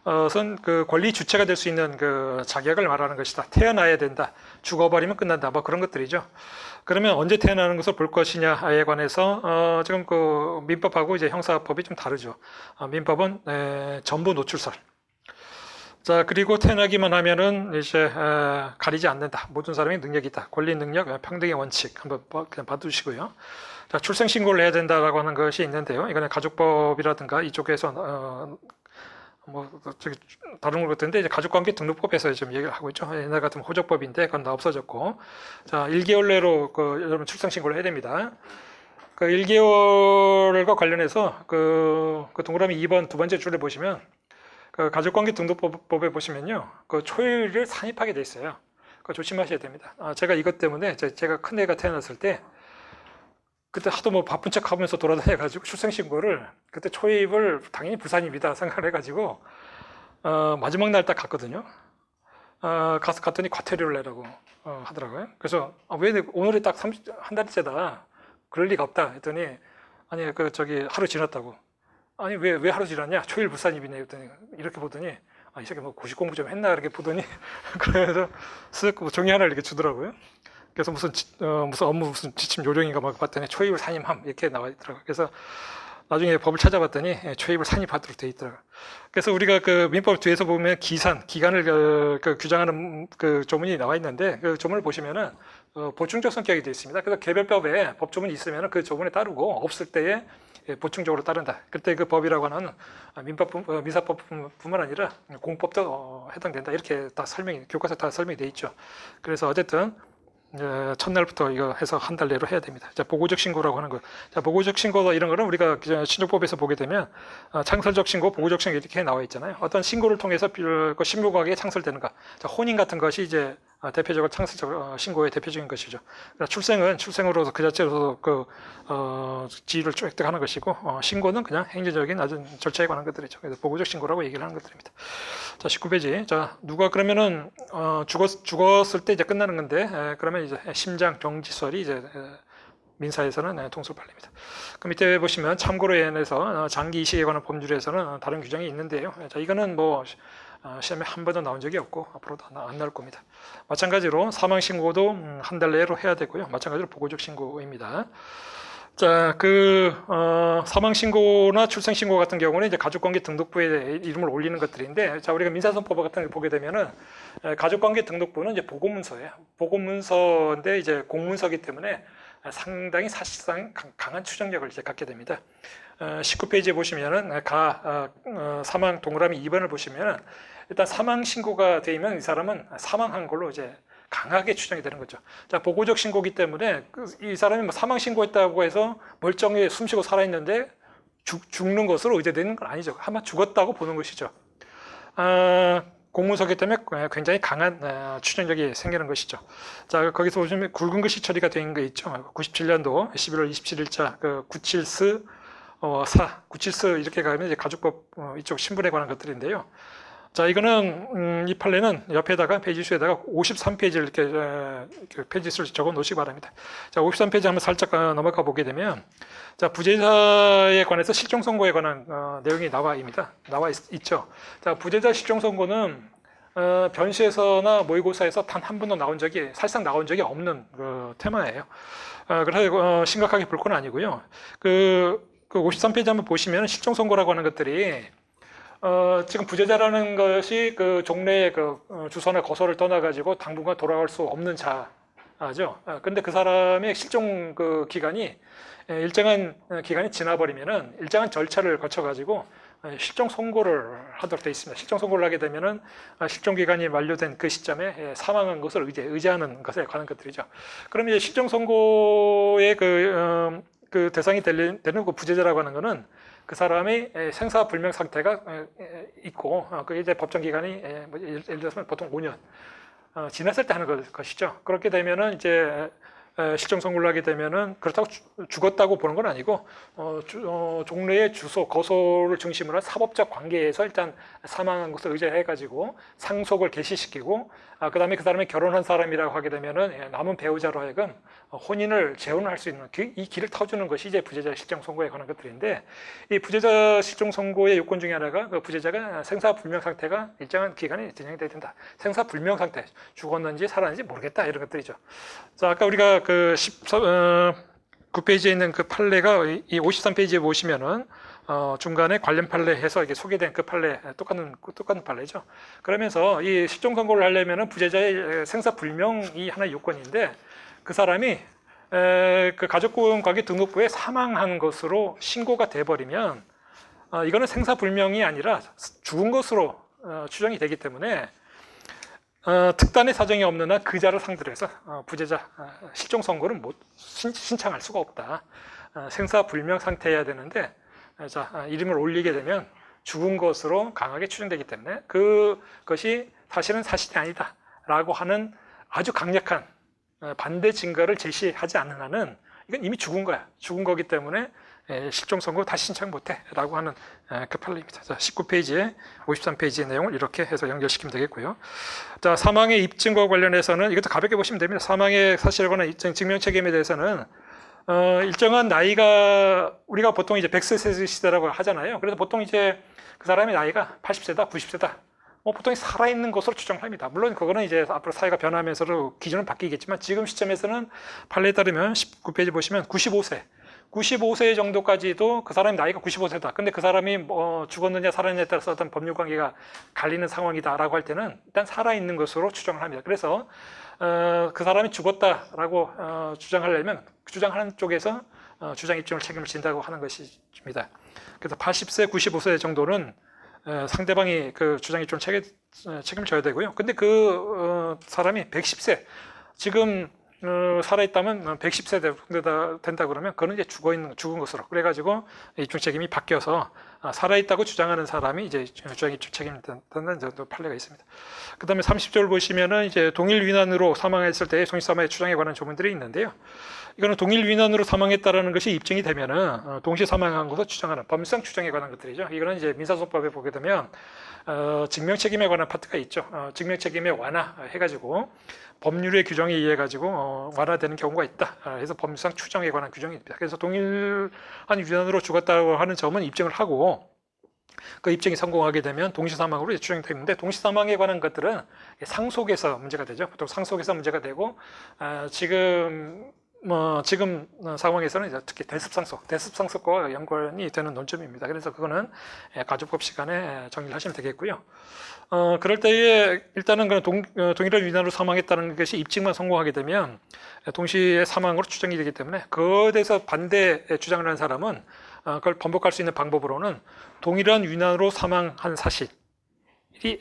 것은 그 권리 주체가 될 수 있는 그 자격을 말하는 것이다. 태어나야 된다. 죽어버리면 끝난다. 뭐 그런 것들이죠. 그러면 언제 태어나는 것을 볼 것이냐에 관해서, 지금 그 민법하고 이제 형사법이 좀 다르죠. 민법은 전부 노출설. 자, 그리고 태어나기만 하면은 이제 가리지 않는다. 모든 사람이 능력이 있다. 권리 능력, 평등의 원칙 한번 그냥 봐두시고요. 자, 출생 신고를 해야 된다라고 하는 것이 있는데요. 이거는 가족법이라든가 이쪽에서 저기 다른 것 같은데 이제 가족관계 등록법에서 좀 얘기를 하고 있죠. 옛날 같으면 호적법인데 그건 다 없어졌고, 자, 1개월 내로 여러분 출생 신고를 해야 됩니다. 그 1개월과 관련해서 그 동그라미 2번 두 번째 줄에 보시면. 그 가족관계 등록법에 보시면요, 그 초일을 산입하게 돼 있어요. 그거 조심하셔야 됩니다. 제가 이것 때문에 제가 큰 애가 태어났을 때 그때 하도 뭐 바쁜 척 하면서 돌아다녀가지고 출생신고를 그때 초입을 당연히 부산입니다 생각을 해가지고 마지막 날 딱 갔거든요. 갔더니 과태료를 내라고 하더라고요. 그래서 왜 오늘이 딱 한 달째다. 그럴 리가 없다 했더니 아니 하루 지났다고. 아니 왜 하루 지났냐? 초일 불산입이네 했더니 이렇게 보더니 이 새끼 뭐 고시 공부 좀 했나 이렇게 보더니 그래서 쓱 종이 하나를 이렇게 주더라고요. 그래서 무슨 업무 무슨 지침 요령인가 막 봤더니 초일 산임함 이렇게 나와 있더라고요. 그래서 나중에 법을 찾아봤더니 초입을 산입하도록 돼 있더라고요. 그래서 우리가 그 민법 뒤에서 보면 기간을 그 규정하는 그 조문이 나와 있는데 그 조문을 보시면은 보충적 성격이 되어 있습니다. 그래서 개별법에 법조문이 있으면 그 조문에 따르고 없을 때에 보충적으로 따른다. 그때 그 법이라고 하는 민사법뿐만 아니라 공법도 해당된다. 이렇게 다 교과서 다 설명이 돼 있죠. 그래서 어쨌든 첫날부터 이거 해서 한 달 내로 해야 됩니다. 자, 보고적 신고라고 하는 거. 자, 보고적 신고 이런 거는 우리가 신고법에서 보게 되면 창설적 신고, 보고적 신고 이렇게 나와 있잖아요. 어떤 신고를 통해서 신고가게 창설되는가. 자, 혼인 같은 것이 이제 대표적으로 창설적 신고의 대표적인 것이죠. 그러니까 출생으로서 그 자체로서 지위를 획득하는 것이고 신고는 그냥 행정적인 아주 절차에 관한 것들이죠. 그래서 보고적 신고라고 얘기를 하는 것들입니다. 자, 19페이지. 자, 누가 그러면은 죽었을 때 이제 끝나는 건데 그러면 이제 심장 정지설이 이제 민사에서는 통수를 팔립니다. 그 밑에 보시면 참고로 인해서 장기 이식에 관한 법률에서는 다른 규정이 있는데요. 자, 이거는 뭐 시험에 한 번도 나온 적이 없고 앞으로도 안 나올 겁니다. 마찬가지로 사망 신고도 한 달 내로 해야 되고요. 마찬가지로 보고적 신고입니다. 자, 사망 신고나 출생 신고 같은 경우는 이제 가족관계 등록부에 이름을 올리는 것들인데, 자, 우리가 민사선포법 같은 걸 보게 되면은 가족관계 등록부는 이제 보고문서예요. 보고문서인데 이제 공문서기 때문에 상당히 사실상 강한 추정력을 이제 갖게 됩니다. 19페이지에 보시면은 사망 동그라미 2번을 보시면은 일단 사망 신고가 되면 이 사람은 사망한 걸로 이제 강하게 추정이 되는 거죠. 자, 보고적 신고기 때문에 이 사람이 뭐 사망 신고했다고 해서 멀쩡히 숨쉬고 살아있는데 죽는 것으로 의제되는 건 아니죠. 아마 죽었다고 보는 것이죠. 공문서기 때문에 굉장히 강한 추정력이 생기는 것이죠. 자, 거기서 보시면 굵은 글씨 처리가 된 거 있죠. 97년도 11월 27일자 974 974 이렇게 가면 이제 가족법 이쪽 신분에 관한 것들인데요. 자, 이거는 이 판례는 옆에다가 페이지 수에다가 53페이지를 이렇게 페이지 수를 적어 놓으시기 바랍니다. 자, 53페이지 한번 살짝 넘어가 보게 되면, 자, 부재자에 관해서 실종 선고에 관한 내용이 나와 있죠. 자, 부재자 실종 선고는 변시에서나 모의고사에서 단 한 번도 사실상 나온 적이 없는 테마예요. 그래서 심각하게 볼 건 아니고요. 그 53페이지 한번 보시면 실종 선고라고 하는 것들이 지금 부재자라는 것이 그 종래의 주소나 거소를 떠나가지고 당분간 돌아갈 수 없는 자죠. 근데 그 사람의 실종 기간이 일정한 기간이 지나버리면은 일정한 절차를 거쳐가지고 실종 선고를 하도록 되어 있습니다. 실종 선고를 하게 되면은 실종 기간이 만료된 그 시점에 사망한 것을 의지하는 것에 관한 것들이죠. 그러면 이제 실종 선고의 그 대상이 되는 그 부재자라고 하는 것은 그 사람의 생사불명 상태가 있고, 그게 이제 법정 기간이 예를 들어서 보통 5년 지났을 때 하는 것이죠. 그렇게 되면은 이제 실종 선고를 하게 되면은 그렇다고 죽었다고 보는 건 아니고 종래의 주소, 거소를 중심으로 한 사법적 관계에서 일단 사망한 것을 의뢰해가지고 상속을 개시시키고 그 다음에 그 사람이 결혼한 사람이라고 하게 되면은 남은 배우자로 하여금 혼인을 재혼할 수 있는 이 길을 터주는 것이 이제 부재자 실종 선고에 관한 것들인데, 이 부재자 실종 선고의 요건 중에 하나가 그 부재자가 생사불명 상태가 일정한 기간이 진행돼야 된다. 생사불명 상태, 죽었는지 살았는지 모르겠다, 이런 것들이죠. 자, 아까 우리가 9페이지에 있는 그 판례가 이 53페이지에 보시면은 중간에 관련 판례 해서 이게 소개된 그 판례 똑같은 판례죠. 그러면서 이 실종 선고를 하려면은 부재자의 생사불명이 하나의 요건인데, 그 사람이 그 가족관계 등록부에 사망한 것으로 신고가 돼버리면 이거는 생사불명이 아니라 죽은 것으로 추정이 되기 때문에 특단의 사정이 없는 한 그 자를 상대로 해서 부재자 실종 선고를 신청할 수가 없다. 생사불명 상태여야 되는데, 자, 이름을 올리게 되면 죽은 것으로 강하게 추정되기 때문에 그것이 사실은 사실이 아니다라고 하는 아주 강력한 반대 증거를 제시하지 않는 한은 이건 이미 죽은 거야. 죽은 거기 때문에 실종 선고 다시 신청 못해라고 하는 그 판례입니다. 자, 19페이지에 53페이지의 내용을 이렇게 해서 연결시키면 되겠고요. 자, 사망의 입증과 관련해서는 이것도 가볍게 보시면 됩니다. 사망의 사실이거나 증명 책임에 대해서는 일정한 나이가, 우리가 보통 이제 100세 시대라고 하잖아요. 그래서 보통 이제 그 사람의 나이가 80세다, 90세다. 보통 살아있는 것으로 추정합니다. 물론 그거는 이제 앞으로 사회가 변하면서 기준은 바뀌겠지만 지금 시점에서는 판례에 따르면 19페이지 보시면 95세, 95세 정도까지도 그 사람이 나이가 95세다. 근데 그 사람이 뭐 죽었느냐 살았느냐에 따라서 어떤 법률 관계가 갈리는 상황이다라고 할 때는 일단 살아있는 것으로 추정을 합니다. 그래서 그 사람이 죽었다라고 주장하려면 주장하는 쪽에서 주장 입증을 책임을 진다고 하는 것입니다. 그래서 80세, 95세 정도는 상대방이 그 주장 입증을 책임을 져야 되고요. 근데 그 사람이 110세, 지금 살아있다면 110세 된다 그러면 그거는 이제 죽은 것으로, 그래가지고 입증 책임이 바뀌어서 살아있다고 주장하는 사람이 이제 주장 입증 책임을 든다는 정도 판례가 있습니다. 그 다음에 30절 보시면은 이제 동일 위난으로 사망했을 때의 동시사망의 주장에 관한 조문들이 있는데요. 이거는 동일 위난으로 사망했다라는 것이 입증이 되면은 동시에 사망한 것을 주장하는 법률상 추정에 관한 것들이죠. 이거는 이제 민사소송법에 보게 되면 증명 책임에 관한 파트가 있죠. 증명 책임의 완화 해가지고 법률의 규정에 의해 가지고 완화되는 경우가 있다. 그래서 법률상 추정에 관한 규정입니다. 그래서 동일한 위난으로 죽었다고 하는 점은 입증을 하고, 그 입증이 성공하게 되면 동시사망으로 추정되는데, 동시사망에 관한 것들은 상속에서 문제가 되죠. 보통 상속에서 문제가 되고, 지금 상황에서는 이제 특히 대습상속과 연관이 되는 논점입니다. 그래서 그거는 가족법 시간에 정리를 하시면 되겠고요. 그럴 때에 일단은 그런 동일한 위난으로 사망했다는 것이 입증만 성공하게 되면 동시에 사망으로 추정이 되기 때문에, 그거에 대해서 반대 주장을 하는 사람은 그걸 번복할 수 있는 방법으로는 동일한 위난으로 사망한 사실이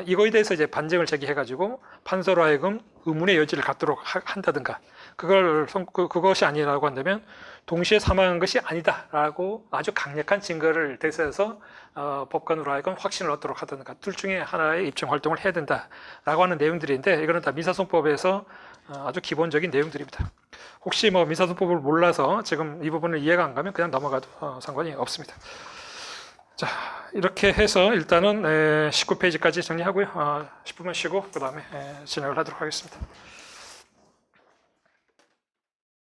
이거에 대해서 이제 반증을 제기해가지고 판사로 하여금 의문의 여지를 갖도록 한다든가, 그것이 아니라고 한다면 동시에 사망한 것이 아니다라고 아주 강력한 증거를 대세해서 법관으로 하여금 확신을 얻도록 하든가, 둘 중에 하나의 입증 활동을 해야 된다라고 하는 내용들인데, 이거는 다 민사소송법에서 아주 기본적인 내용들입니다. 혹시 민사소송법을 몰라서 지금 이 부분을 이해가 안 가면 그냥 넘어가도 상관이 없습니다. 자, 이렇게 해서 일단은 19페이지까지 정리하고요. 10분만 쉬고 그 다음에 진행을 하도록 하겠습니다.